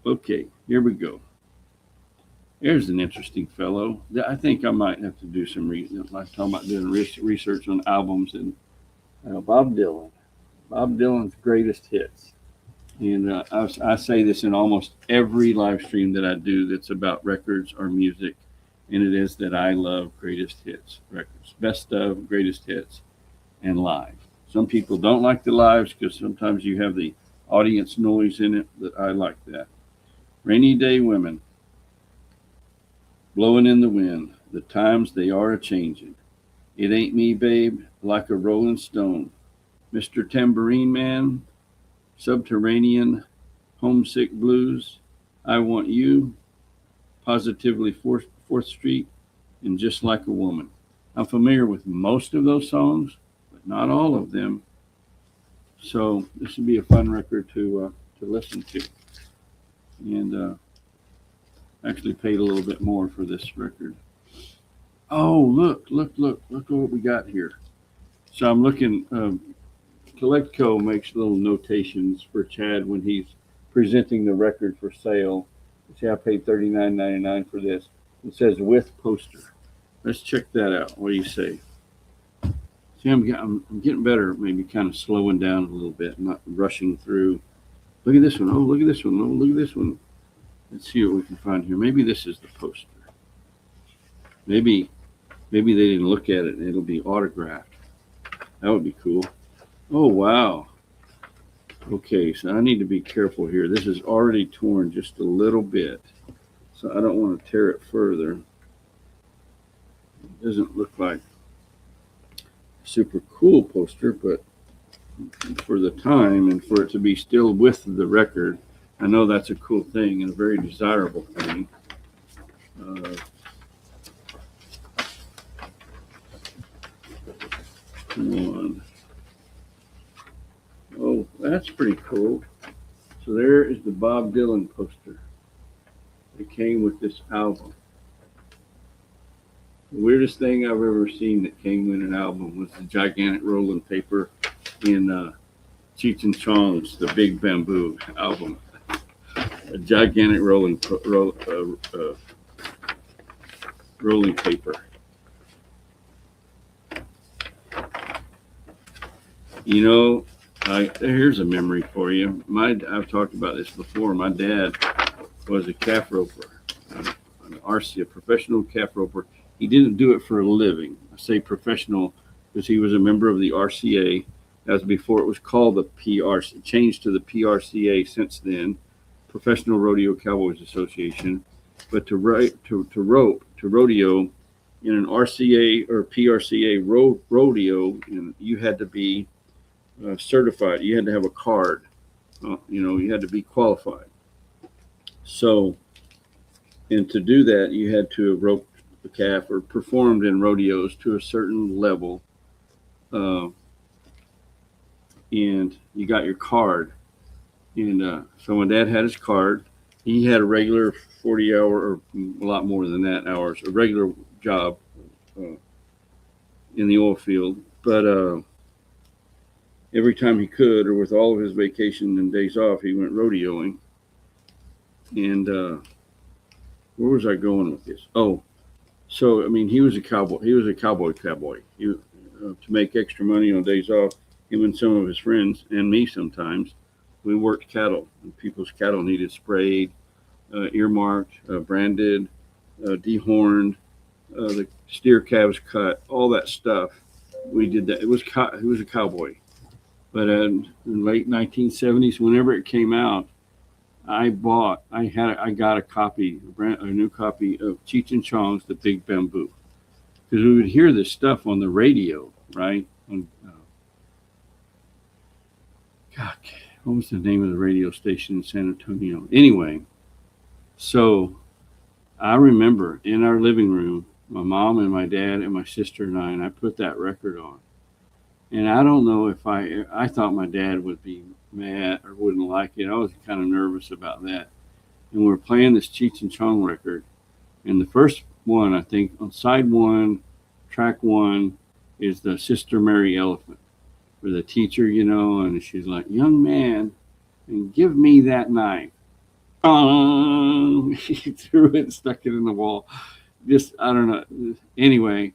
Okay, here we go. Here's an interesting fellow. I think I might have to do some like talking about doing research on albums and Bob Dylan. Bob Dylan's greatest hits. And I say this in almost every live stream that I do that's about records or music, and it is that I love greatest hits records, best of, greatest hits, and live. Some people don't like the lives because sometimes you have the audience noise in it, but I like that. Rainy Day Women, blowing in the wind, the times they are a changing. It ain't me, babe, like a rolling stone. Mr. Tambourine Man, Subterranean, Homesick Blues, I Want You, Positively Fourth Street, and Just Like a Woman. I'm familiar with most of those songs, but not all of them. So this would be a fun record to listen to. And actually paid a little bit more for this record. Oh, look at what we got here. So I'm looking, Collectco makes little notations for Chad when he's presenting the record for sale. See, I paid $39.99 for this. It says with poster. Let's check that out. What do you say? See, I'm getting better, maybe kind of slowing down a little bit, not rushing through. Look at this one. Oh, look at this one. Oh, look at this one. Let's see what we can find here. Maybe this is the poster. Maybe they didn't look at it and it'll be autographed. That would be cool. Oh, wow. Okay, so I need to be careful here. This is already torn just a little bit, so I don't want to tear it further. It doesn't look like a super cool poster, but for the time and for it to be still with the record, I know that's a cool thing and a very desirable thing. Come on. Oh, that's pretty cool. So there is the Bob Dylan poster. It came with this album. The weirdest thing I've ever seen that came with an album was the gigantic rolling paper in Cheech and Chong's The Big Bamboo album. A gigantic rolling paper. You know, here's a memory for you. I've talked about this before. My dad was a calf roper, an RC, a professional calf roper. He didn't do it for a living. I say professional because he was a member of the RCA. That was before it was called the PRC. Changed to the PRCA since then, Professional Rodeo Cowboys Association. But to rodeo in an RCA or PRCA rodeo, you had to be certified. You had to have a card. You had to be qualified. So, and to do that, you had to have roped the calf or performed in rodeos to a certain level. And you got your card. And so my dad had his card. He had a regular 40-hour or a lot more than that hours, a regular job in the oil field. But every time he could, or with all of his vacation and days off, he went rodeoing. And where was I going with this? Oh, so, I mean, he was a cowboy. He was a cowboy. To make extra money on days off, him and some of his friends, and me sometimes, we worked cattle. And people's cattle needed sprayed, earmarked, branded, dehorned, the steer calves cut, all that stuff. We did that. He was a cowboy. But in the late 1970s, whenever it came out, I got a copy, a new copy of Cheech and Chong's The Big Bamboo, because we would hear this stuff on the radio, right? God, what was the name of the radio station in San Antonio? Anyway, so I remember in our living room, my mom and my dad and my sister and I put that record on. And I don't know if I thought my dad would be mad or wouldn't like it. I was kind of nervous about that. And we're playing this Cheech and Chong record. And the first one, I think, on side one, track one, is the Sister Mary Elephant. for the teacher, and she's like, young man, and give me that knife. He threw it and stuck it in the wall. Just, I don't know. Anyway,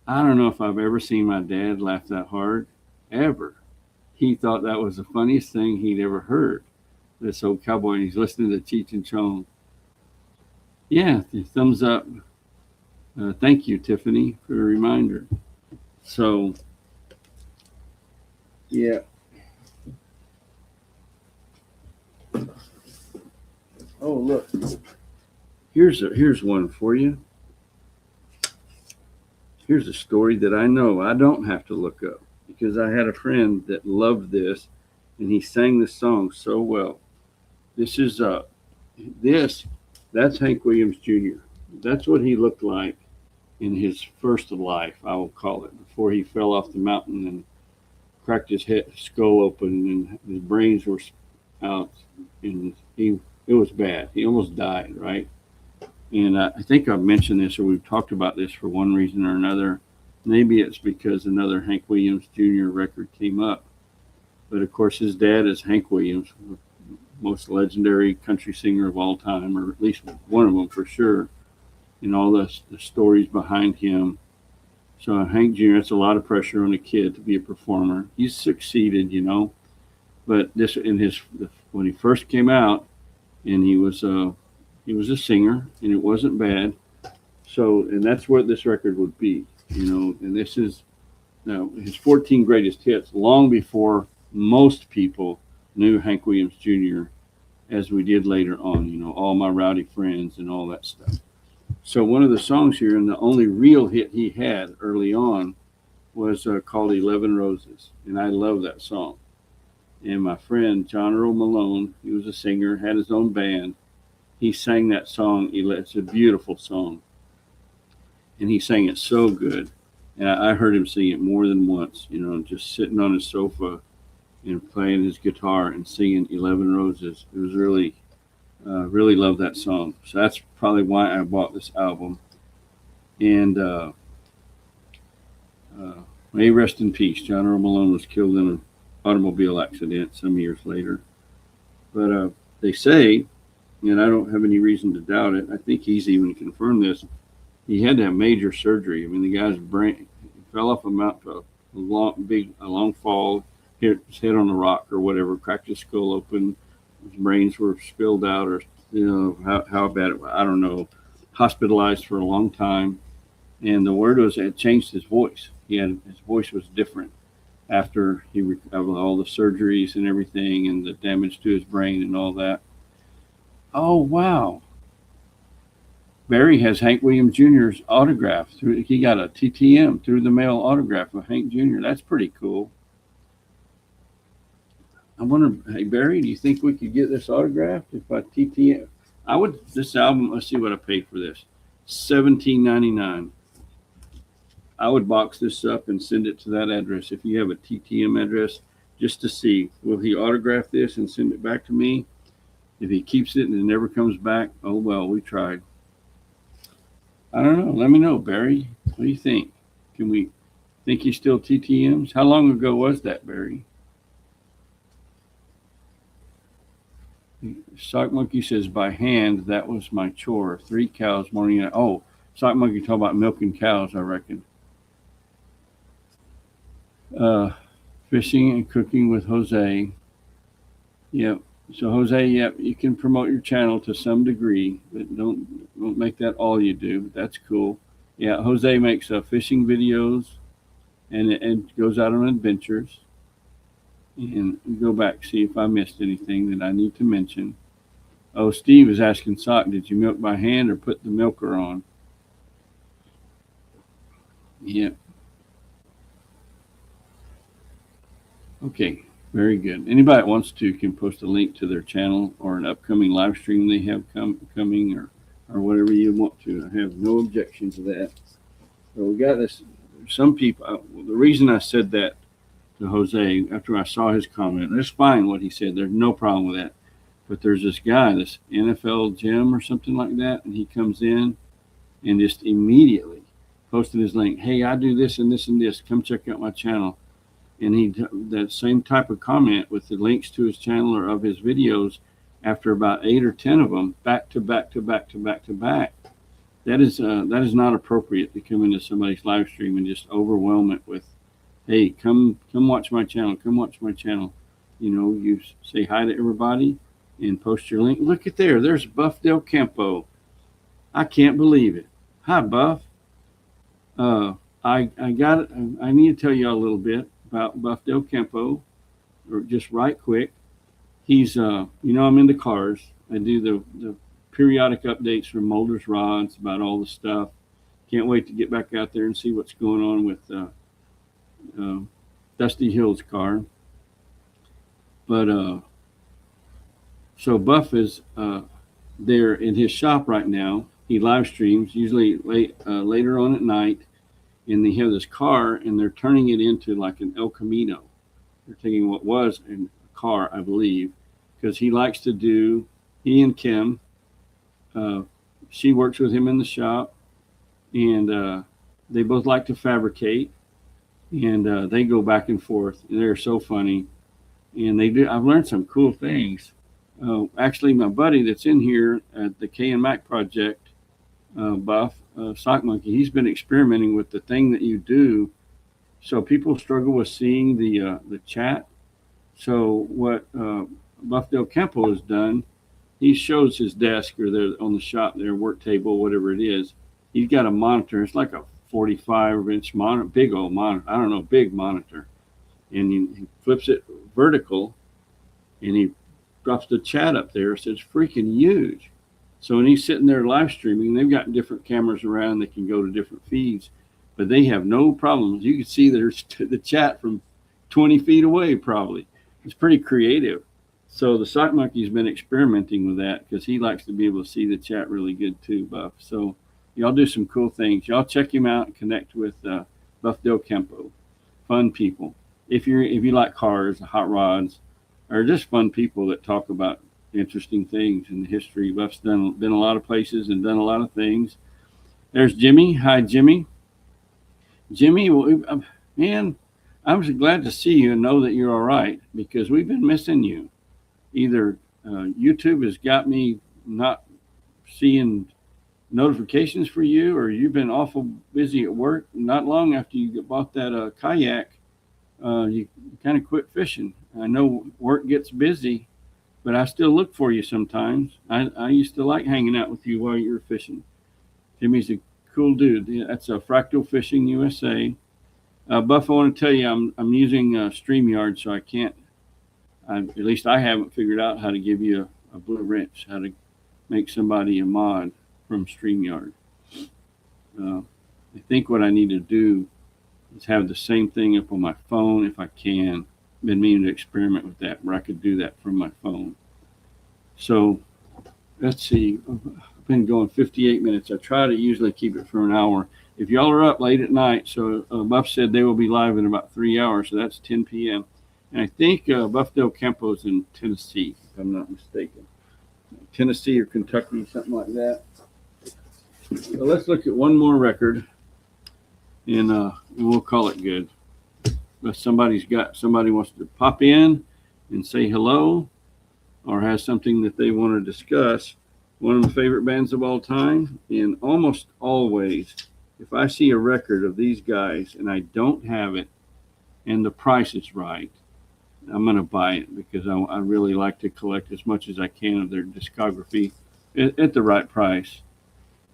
I don't know if I've ever seen my dad laugh that hard, ever. He thought that was the funniest thing he'd ever heard. This old cowboy, and he's listening to Cheech and Chong. Yeah, thumbs up. Thank you, Tiffany, for the reminder. So, yeah. Oh, look. Here's one for you. Here's a story that I know I don't have to look up because I had a friend that loved this, and he sang the song so well. This is that's Hank Williams Jr. That's what he looked like in his first life, I will call it, before he fell off the mountain and cracked his skull open and his brains were out, and it was bad. He almost died, right? And I think I've mentioned this, or we've talked about this for one reason or another. Maybe it's because another Hank Williams Jr. record came up. But of course, his dad is Hank Williams, the most legendary country singer of all time, or at least one of them for sure, and all the stories behind him. So Hank Jr., it's a lot of pressure on a kid to be a performer. He's succeeded, but this when he first came out, and he was a singer, and it wasn't bad. So, and that's what this record would be, and this is his 14 greatest hits, long before most people knew Hank Williams Jr. as we did later on, All My Rowdy Friends and all that stuff. So one of the songs here, and the only real hit he had early on, was called 11 Roses, and I love that song. And my friend, John Earl Malone, he was a singer, had his own band. He sang that song. It's a beautiful song. And he sang it so good. And I heard him sing it more than once, just sitting on his sofa and playing his guitar and singing 11 Roses. It was really, really loved that song. So that's probably why I bought this album. And may rest in peace. John Earl Malone was killed in an automobile accident some years later. But they say, and I don't have any reason to doubt it, I think he's even confirmed this, he had to have major surgery. I mean, the guy's brain fell off a mountain, a long fall, hit his head on a rock or whatever, cracked his skull open, his brains were spilled out, or how bad it was, I don't know. Hospitalized for a long time, and the word was it changed his voice. His voice was different after he recovered all the surgeries and everything, and the damage to his brain and all that. Oh wow! Barry has Hank Williams Jr.'s autograph. He got a TTM through the mail autograph of Hank Jr. That's pretty cool. I wonder, hey Barry, do you think we could get this autographed if I TTM? I would. This album. Let's see what I paid for this. $17.99. I would box this up and send it to that address. If you have a TTM address, just to see, will he autograph this and send it back to me? If he keeps it and it never comes back, oh well, we tried. I don't know. Let me know, Barry. What do you think? Can we think he's still TTMs? How long ago was that, Barry? Sock Monkey says, by hand, that was my chore. 3 cows morning and oh, Sock Monkey talking about milking cows, I reckon. Fishing and cooking with Jose. Yep. So Jose, yep, you can promote your channel to some degree, but don't make that all you do. That's cool. Yeah, Jose makes fishing videos and goes out on adventures. And go back, see if I missed anything that I need to mention. Oh, Steve is asking Sock, did you milk by hand or put the milker on? Yep. Okay, very good. Anybody that wants to can post a link to their channel or an upcoming live stream they have coming or whatever you want to. I have no objection to that. So we got this. Some people, the reason I said that to Jose after I saw his comment, that's fine what he said. There's no problem with that. But there's this guy, this NFL Jim or something like that, and he comes in and just immediately posted his link. Hey, I do this and this and this. Come check out my channel. and that same type of comment with the links to his channel or of his videos after about 8 or 10 of them back to back to back to back to back. That is not appropriate to come into somebody's live stream and just overwhelm it with, hey, come watch my channel, come watch my channel. You say hi to everybody and post your link. Look at there's Buff Del Campo. I can't believe it. Hi, Buff. I got it. I need to tell you all a little bit about Buff Del Campo, or just right quick. He's I'm into cars. I do the periodic updates from Mulder's Rods about all the stuff. Can't wait to get back out there and see what's going on with Dusty Hill's car. But so Buff is there in his shop right now. He live streams usually later on at night, and they have this car and they're turning it into like an El Camino. They're taking what was a car, I believe, because he likes to do. He and Kim, she works with him in the shop, and they both like to fabricate, and they go back and forth. And they're so funny, and they do. I've learned some cool things. Actually, my buddy that's in here at the K and Mac project, Buff Sock Monkey, he's been experimenting with the thing that you do. So people struggle with seeing the chat. So what Buff Del Campo has done, he shows his desk or there on the shop, their work table, whatever it is. He's got a monitor. It's like a 45-inch monitor, big old monitor. I don't know, big monitor. And he flips it vertical, and he drops the chat up there. So it's freaking huge. So when he's sitting there live streaming, they've got different cameras around that can go to different feeds, but they have no problems. You can see there's the chat from 20 feet away, probably. It's pretty creative. So the Sock Monkey's been experimenting with that because he likes to be able to see the chat really good too, Buff. So y'all do some cool things. Y'all check him out and connect with Buff Del Campo. Fun people. If you like cars, hot rods, or just fun people that talk about interesting things in the history. Buff's been a lot of places and done a lot of things. There's Jimmy. Hi, Jimmy. Jimmy, man, I'm glad to see you and know that you're all right, because we've been missing you. Either YouTube has got me not seeing notifications for you, or you've been awful busy at work. Not long after you bought that kayak, you kind of quit fishing. I know work gets busy, but I still look for you sometimes. I used to like hanging out with you while you were fishing. Jimmy's a cool dude. That's a Fractal Fishing USA. Buff, I want to tell you, I'm using StreamYard, so I can't. At least I haven't figured out how to give you a blue wrench, how to make somebody a mod from StreamYard. I think what I need to do is have the same thing up on my phone if I can. Been meaning to experiment with that, where I could do that from my phone. So let's see. I've been going 58 minutes. I try to usually keep it for an hour. If y'all are up late at night, so Buff said they will be live in about 3 hours, so that's 10 p.m. And I think Buff Del Campo is in Tennessee, if I'm not mistaken. Tennessee or Kentucky, something like that. So let's look at one more record, and we'll call it good. If somebody wants to pop in and say hello, or has something that they want to discuss. One of my favorite bands of all time, and almost always, if I see a record of these guys and I don't have it and the price is right, I'm going to buy it, because I really like to collect as much as I can of their discography at the right price.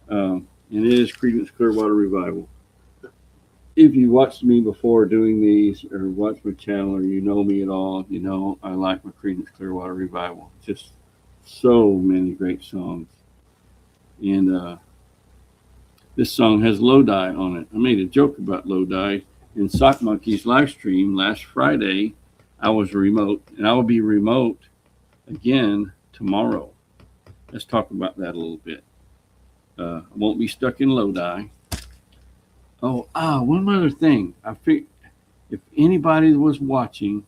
And it is Creedence Clearwater Revival. If you watched me before doing these, or watched my channel, or you know me at all, you know I like my Creedence Clearwater Revival. Just so many great songs. And this song has Lodi on it. I made a joke about Lodi in Sock Monkey's live stream last Friday. I was remote, and I will be remote again tomorrow. Let's talk about that a little bit. I won't be stuck in Lodi. One other thing. If anybody was watching,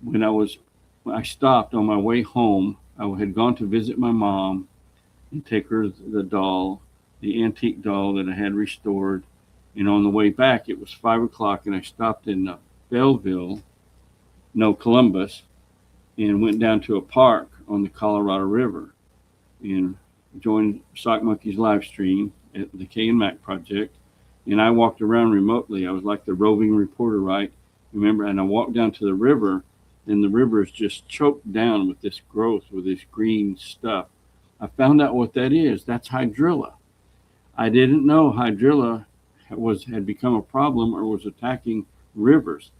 when I stopped on my way home, I had gone to visit my mom and take her the doll, the antique doll that I had restored. And on the way back, it was 5 o'clock, and I stopped in Belleville, no, Columbus, and went down to a park on the Colorado River and joined Sock Monkey's live stream at the K and Mac project. And I walked around remotely. I was like the roving reporter, right? Remember, and I walked down to the river, and the river is just choked down with this growth, with this green stuff. I found out what that is. That's hydrilla. I didn't know hydrilla had become a problem or was attacking rivers.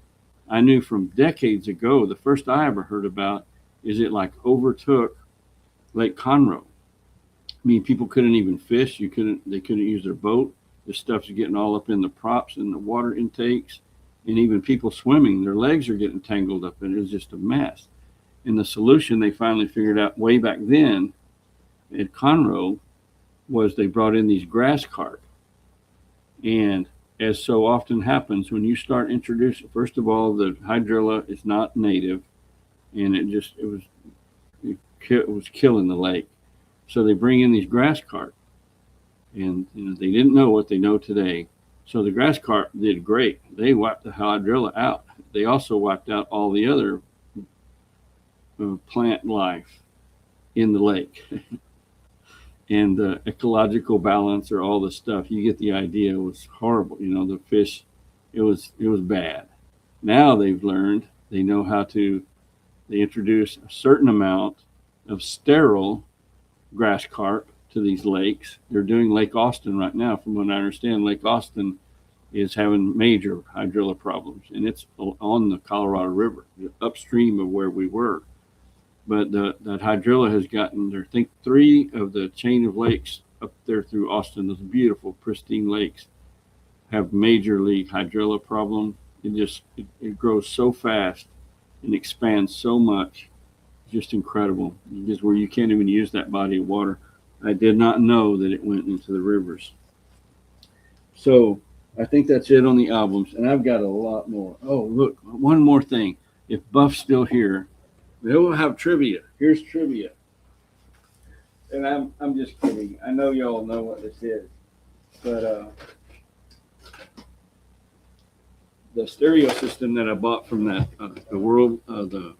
I knew from decades ago, the first I ever heard about is it like overtook Lake Conroe. I mean, people couldn't even fish. They couldn't use their boat. This stuff's getting all up in the props and the water intakes, and even people swimming, their legs are getting tangled up, and it was just a mess. And the solution they finally figured out way back then at Conroe was they brought in these grass carp. And as so often happens, when you start introducing, first of all, the hydrilla is not native, and it was killing the lake. So they bring in these grass carp, and they didn't know what they know today. So the grass carp did great. They wiped the hydrilla out. They also wiped out all the other plant life in the lake. And the ecological balance, or all the stuff, you get the idea, was horrible. The fish, it was bad. Now they've learned, they know how to, they introduce a certain amount of sterile grass carp to these lakes. They're doing Lake Austin right now. From what I understand, Lake Austin is having major hydrilla problems, and it's on the Colorado River, upstream of where we were. But that hydrilla has gotten there. I think 3 of the chain of lakes up there through Austin, those beautiful, pristine lakes, have major league hydrilla problem. It grows so fast and expands so much. It's just incredible. Just where you can't even use that body of water. I did not know that it went into the rivers. So I think that's it on the albums, and I've got a lot more. Oh, look, one more thing. If Buff's still here, they will have trivia. Here's trivia. And I'm just kidding. I know y'all know what this is. But the stereo system that I bought from that the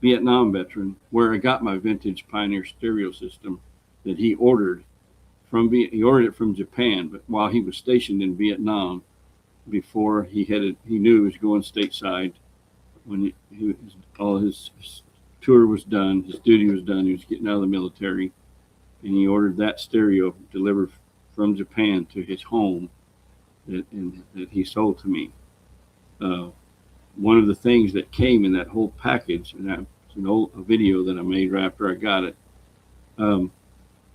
Vietnam veteran, where I got my vintage Pioneer stereo system that he ordered it from Japan, but while he was stationed in Vietnam, before he knew he was going stateside. When all his tour was done, his duty was done, he was getting out of the military, and he ordered that stereo delivered from Japan to his home that he sold to me. One of the things that came in that whole package, and it's a video that I made right after I got it,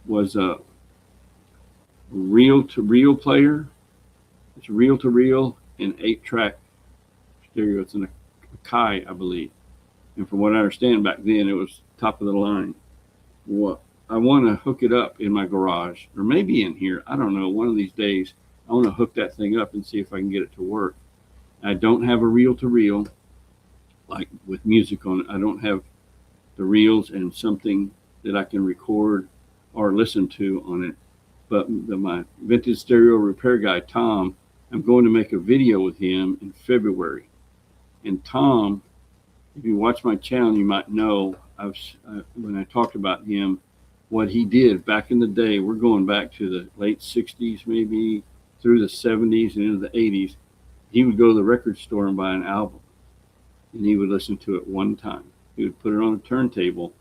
was a reel-to-reel player. It's reel-to-reel and 8-track stereo. It's an Kai, I believe. And from what I understand, back then it was top of the line. Well, I want to hook it up in my garage, or maybe in here. I don't know. One of these days, I want to hook that thing up and see if I can get it to work. I don't have a reel-to-reel, like with music on it. I don't have the reels and something that I can record or listen to on it. But my vintage stereo repair guy, Tom, I'm going to make a video with him in February. And Tom, if you watch my channel, you might know when I talked about him, what he did back in the day. We're going back to the late 60s, maybe through the 70s and into the 80s. He would go to the record store and buy an album, and he would listen to it one time. He would put it on a turntable,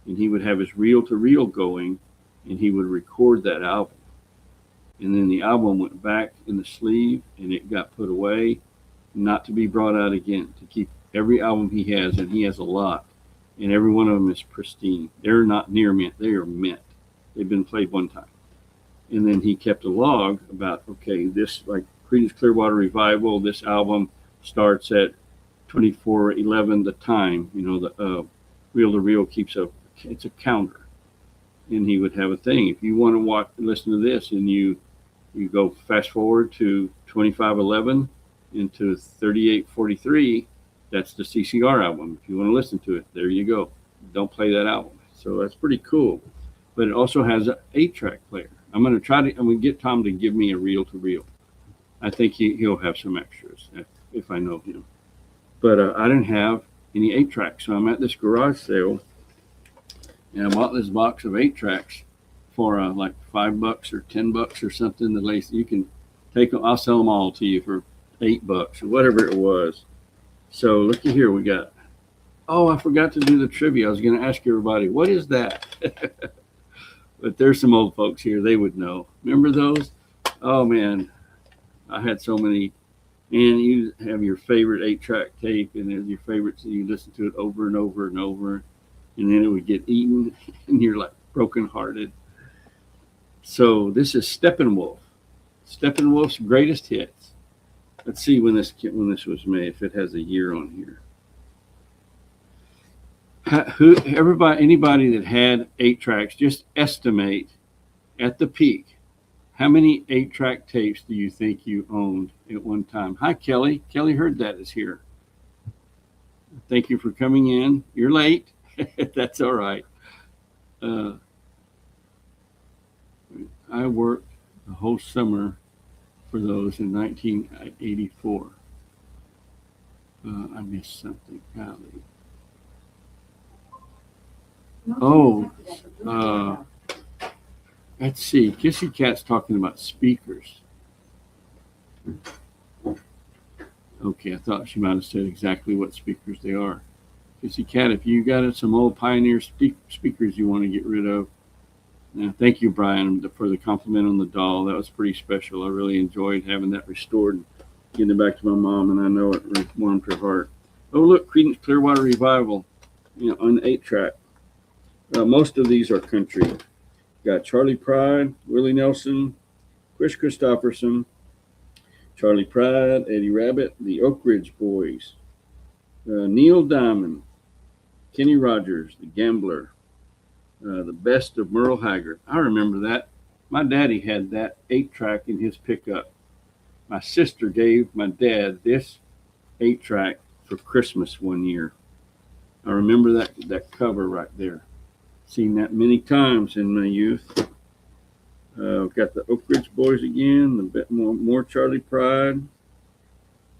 and he would have his reel-to-reel going, and he would record that album. And then the album went back in the sleeve, and it got put away, not to be brought out again, to keep every album he has, and he has a lot, and every one of them is pristine. They're not near mint. They are mint. They've been played one time. And then he kept a log about, okay, this, like Creedence Clearwater Revival, this album starts at 24:11 the time. The reel-to-reel keeps it's a counter. And he would have a thing. If you want to listen to this, and you go fast forward to 25:11 into 38:43, that's the CCR album. If you want to listen to it, there you go. Don't play that album. So that's pretty cool. But it also has an 8-track player. I'm going to get Tom to give me a reel-to-reel. I think he'll have some extras if I know him. But I didn't have any 8-tracks. So I'm at this garage sale, and I bought this box of 8-tracks for like $5 or $10 or something. The lace you can take them. I'll sell them all to you for $8 or whatever it was. So looky here, we got. Oh, I forgot to do the trivia. I was going to ask everybody, what is that? But there's some old folks here; they would know. Remember those? Oh man, I had so many. And you have your favorite 8-track tape, and there's your favorites, and you listen to it over and over and over, and then it would get eaten, and you're like brokenhearted. So this is Steppenwolf. Steppenwolf's greatest hits. Let's see when this was made. If it has a year on here. Anybody that had 8-tracks, just estimate at the peak. How many 8-track tapes do you think you owned at one time? Hi, Kelly. Kelly Heard That is here. Thank you for coming in. You're late. That's all right. I worked the whole summer for those in 1984. I missed something. Golly. Oh, let's see. Kissy Cat's talking about speakers. Okay, I thought she might have said exactly what speakers they are. Kissy Cat, if you got some old Pioneer speakers you want to get rid of, thank you, Brian, for the compliment on the doll. That was pretty special. I really enjoyed having that restored and getting it back to my mom, and I know it warmed her heart. Oh, look, Creedence Clearwater Revival, on the 8-track. Most of these are country. Got Charlie Pride, Willie Nelson, Chris Christopherson, Charlie Pride, Eddie Rabbit, the Oak Ridge Boys, Neil Diamond, Kenny Rogers, the Gambler, the Best of Merle Haggard. I remember that. My daddy had that 8-track in his pickup. My sister gave my dad this 8-track for Christmas one year. I remember that cover right there. Seen that many times in my youth. Got the Oak Ridge Boys again, a bit more Charlie Pride,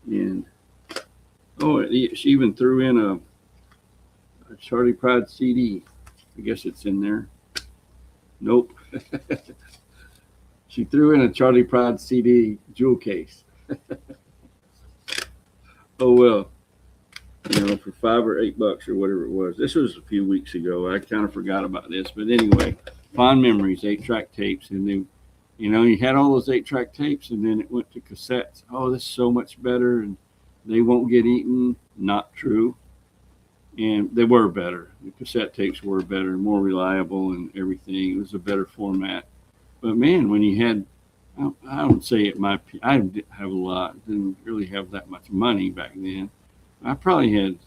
and she even threw in a Charlie Pride CD. I guess it's in there. Nope. She threw in a Charlie Pride CD jewel case. Oh well. For $5 or $8 or whatever it was. This was a few weeks ago. I kind of forgot about this, but anyway, fond memories, 8-track tapes, and they, you had all those 8-track tapes, and then it went to cassettes. Oh, this is so much better, and they won't get eaten. Not true, and they were better. The cassette tapes were better, more reliable, and everything. It was a better format. But man, when you had, I don't say I didn't have a lot. Didn't really have that much money back then. I probably had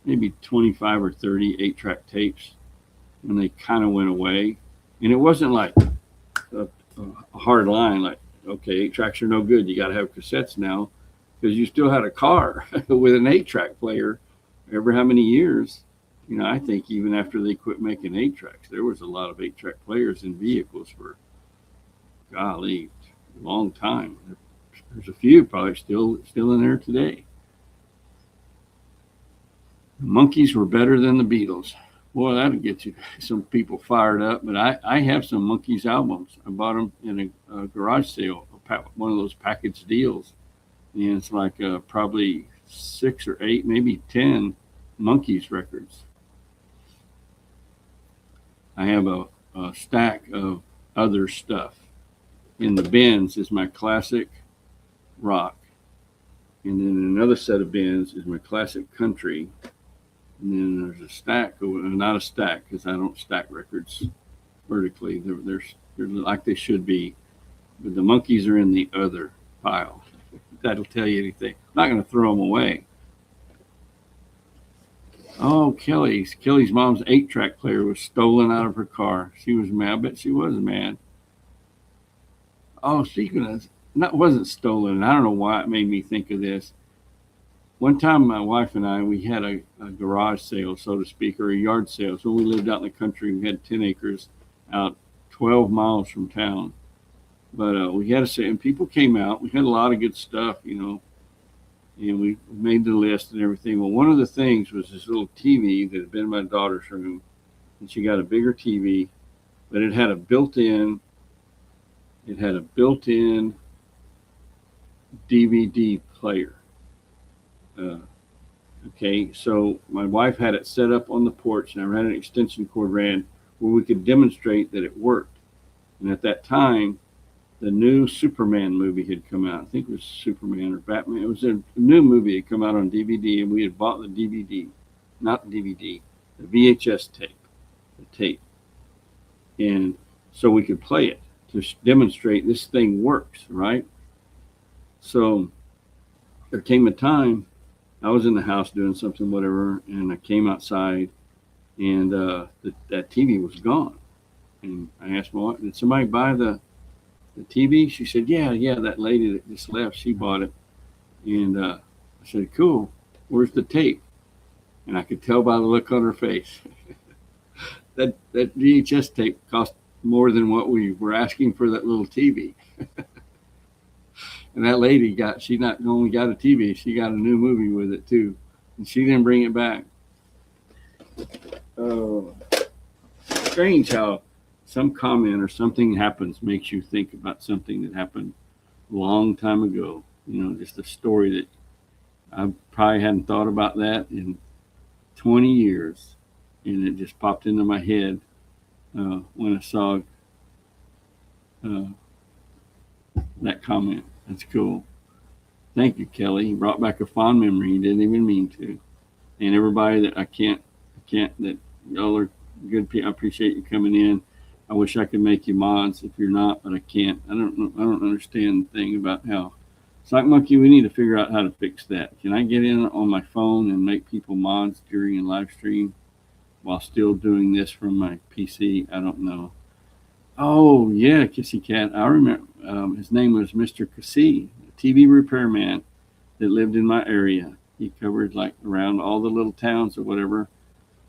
maybe 25 or 30 8-track tapes when they kind of went away. And it wasn't like a hard line, like, okay, 8-tracks are no good. You got to have cassettes now, because you still had a car with an 8-track player ever how many years. I think even after they quit making 8-tracks, there was a lot of 8-track players in vehicles for, golly, a long time. There's a few probably still in there today. The Monkees were better than the Beatles. Boy, that'll get you some people fired up. But I have some Monkees albums. I bought them in a garage sale, one of those package deals. And it's like probably 6 or 8, maybe 10 Monkees records. I have a stack of other stuff. In the bins is my classic rock. And then another set of bins is my classic country. And then there's a stack, not a stack, because I don't stack records vertically. They're like they should be. But the Monkees are in the other pile. That'll tell you anything. I'm not going to throw them away. Oh, Kelly's mom's 8-track player was stolen out of her car. She was mad. I bet she was mad. Oh, speaking of, that wasn't stolen. I don't know why it made me think of this. One time, my wife and I, we had a garage sale, so to speak, or a yard sale. So we lived out in the country. We had 10 acres out 12 miles from town. But we had a sale, and people came out. We had a lot of good stuff, and we made the list and everything. Well, one of the things was this little TV that had been in my daughter's room, and she got a bigger TV, but it had a built-in DVD player. Uh, okay, so my wife had it set up on the porch, and I ran an extension cord where we could demonstrate that it worked. And at that time, the new Superman movie had come out. I think it was Superman or Batman. It was a new movie had come out on DVD, and we had bought the DVD, not the DVD, the VHS tape. And so we could play it to demonstrate this thing works, right? So there came a time I was in the house doing something, whatever, and I came outside, and that TV was gone. And I asked my wife, did somebody buy the TV? She said, yeah, that lady that just left, she bought it. And I said, cool, where's the tape? And I could tell by the look on her face. that VHS tape cost more than what we were asking for that little TV. And that lady she not only got a TV, she got a new movie with it too. And she didn't bring it back. Strange how some comment or something happens makes you think about something that happened a long time ago. Just a story that I probably hadn't thought about that in 20 years. And it just popped into my head when I saw that comment. That's cool. Thank you, Kelly. You brought back a fond memory. You didn't even mean to. And everybody that I can't, that y'all are good people. I appreciate you coming in. I wish I could make you mods if you're not, but I can't. I don't understand the thing about how Sock Monkey, we need to figure out how to fix that. Can I get in on my phone and make people mods during a live stream while still doing this from my PC? I don't know. Oh, yeah, Kissy Cat. I remember his name was Mr. Cassie, a TV repairman that lived in my area. He covered like around all the little towns or whatever.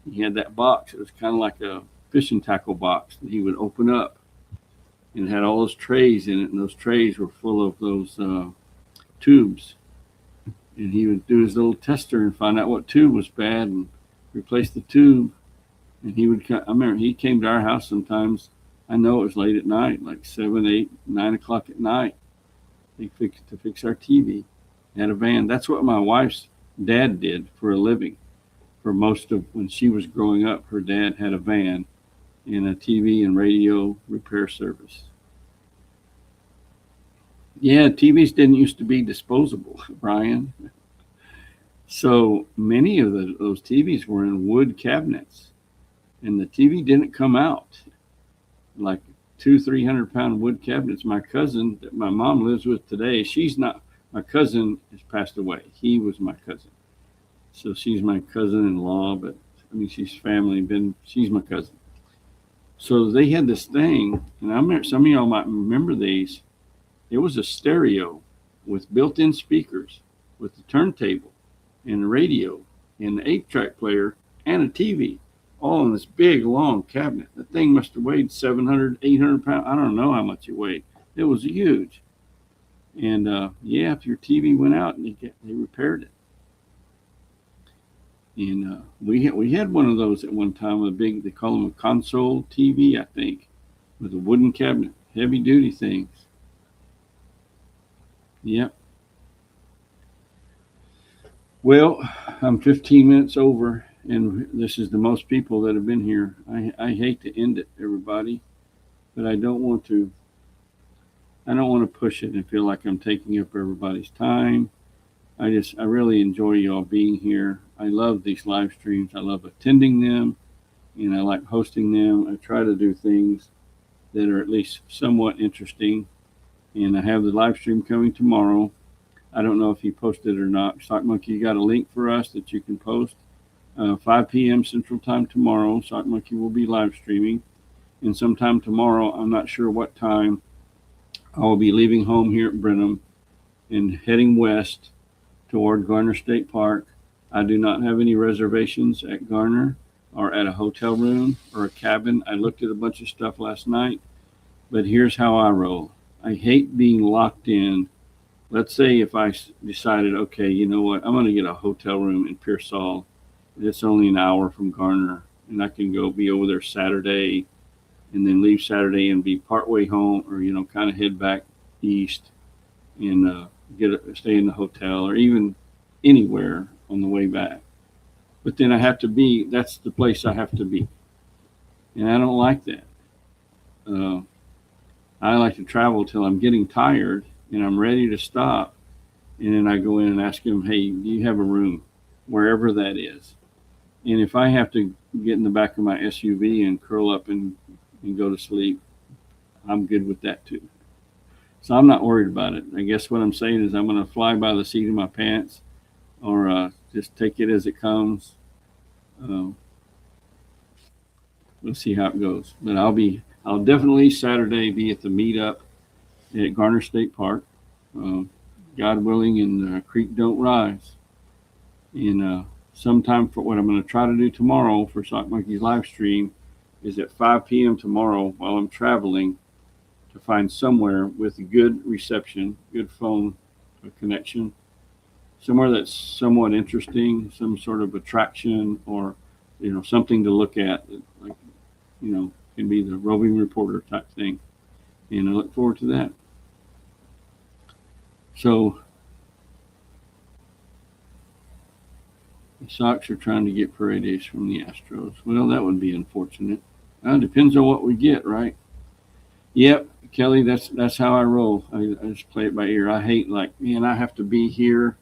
He had that box. It was kind of like a fishing tackle box that he would open up, and it had all those trays in it, and those trays were full of those tubes. And he would do his little tester and find out what tube was bad and replace the tube. And I remember he came to our house sometimes. I know it was late at night, like 7, 8, 9 o'clock at night. To fix our TV. He had a van. That's what my wife's dad did for a living. For most of when she was growing up, her dad had a van and a TV and radio repair service. Yeah, TVs didn't used to be disposable, Brian. So many of those TVs were in wood cabinets, and the TV didn't come out. Like 200-300 pound wood cabinets. My cousin that my mom lives with today, my cousin has passed away. He was my cousin. So she's my cousin-in-law, but she's family, she's my cousin. So they had this thing, and I remember some of y'all might remember these. It was a stereo with built-in speakers, with the turntable and the radio and the 8-track player and a TV. All in this big, long cabinet. The thing must have weighed 700, 800 pounds. I don't know how much it weighed. It was huge. And if your TV went out, and they repaired it. And we had one of those at one time, they call them a console TV, I think, with a wooden cabinet, heavy duty things. Yep. Well, I'm 15 minutes over. And this is the most people that have been here. I hate to end it, everybody, but I don't want to push it and feel like I'm taking up everybody's time. I really enjoy y'all being here. I love these live streams. I love attending them, and I like hosting them. I try to do things that are at least somewhat interesting. And I have the live stream coming tomorrow. I don't know if he posted it or not. Sock Monkey, you got a link for us that you can post? 5 p.m. Central Time tomorrow. Sock Monkey will be live streaming. And sometime tomorrow, I'm not sure what time, I will be leaving home here at Brenham and heading west toward Garner State Park. I do not have any reservations at Garner or at a hotel room or a cabin. I looked at a bunch of stuff last night, but here's how I roll. I hate being locked in let's say if I decided, okay, you know what, I'm going to get a hotel room in Pearsall. It's only an hour from Garner, and I can go be over there Saturday, and then leave Saturday and be partway home, or kind of head back east and stay in the hotel, or even anywhere on the way back. But then I have to be. That's the place I have to be, and I don't like that. Uh, I like to travel till I'm getting tired and I'm ready to stop, and then I go in and ask him, "Hey, do you have a room, wherever that is?" And if I have to get in the back of my SUV and curl up and go to sleep, I'm good with that too. So I'm not worried about it. I guess what I'm saying is I'm going to fly by the seat of my pants, or just take it as it comes. Uh, we'll see how it goes. But I'll definitely Saturday be at the meetup at Garner State Park, uh, God willing, and the creek don't rise. And sometime for what I'm going to try to do tomorrow for Sock Monkey's live stream is at 5 p.m. tomorrow while I'm traveling to find somewhere with good reception, good phone connection, somewhere that's somewhat interesting, some sort of attraction, or something to look at, like can be the roving reporter type thing. And I look forward to that. So the Sox are trying to get Paredes from the Astros. Well, that would be unfortunate. Depends on what we get, right? Yep, Kelly, that's how I roll. I just play it by ear. I hate, like, man, I have to be here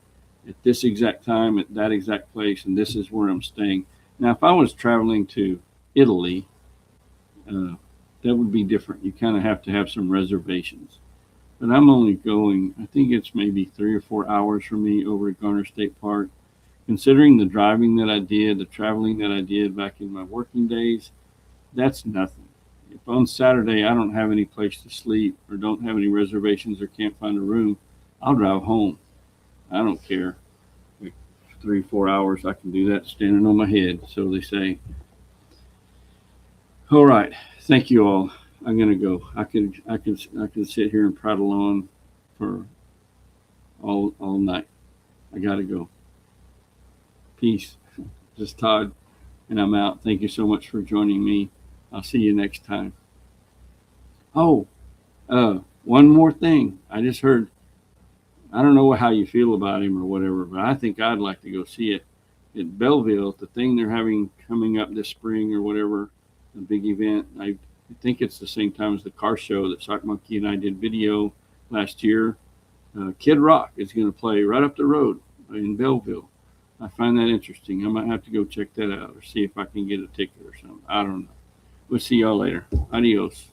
at this exact time at that exact place, and this is where I'm staying. Now, if I was traveling to Italy, that would be different. You kind of have to have some reservations. But I'm only going, I think it's maybe 3 or 4 hours from me over at Garner State Park. Considering the driving that I did, the traveling that I did back in my working days, that's nothing. If on Saturday I don't have any place to sleep, or don't have any reservations, or can't find a room, I'll drive home. I don't care. Like 3 or 4 hours, I can do that standing on my head, so they say. All right, thank you all. I'm gonna go. I can sit here and prattle on for all night. I gotta go. Peace. This is Todd, and I'm out. Thank you so much for joining me. I'll see you next time. Oh, one more thing. I just heard. I don't know how you feel about him or whatever, but I think I'd like to go see it at Belleville. The thing they're having coming up this spring or whatever, the big event. I think it's the same time as the car show that Sock Monkey and I did video last year. Kid Rock is going to play right up the road in Belleville. I find that interesting. I might have to go check that out or see if I can get a ticket or something. I don't know. We'll see y'all later. Adios.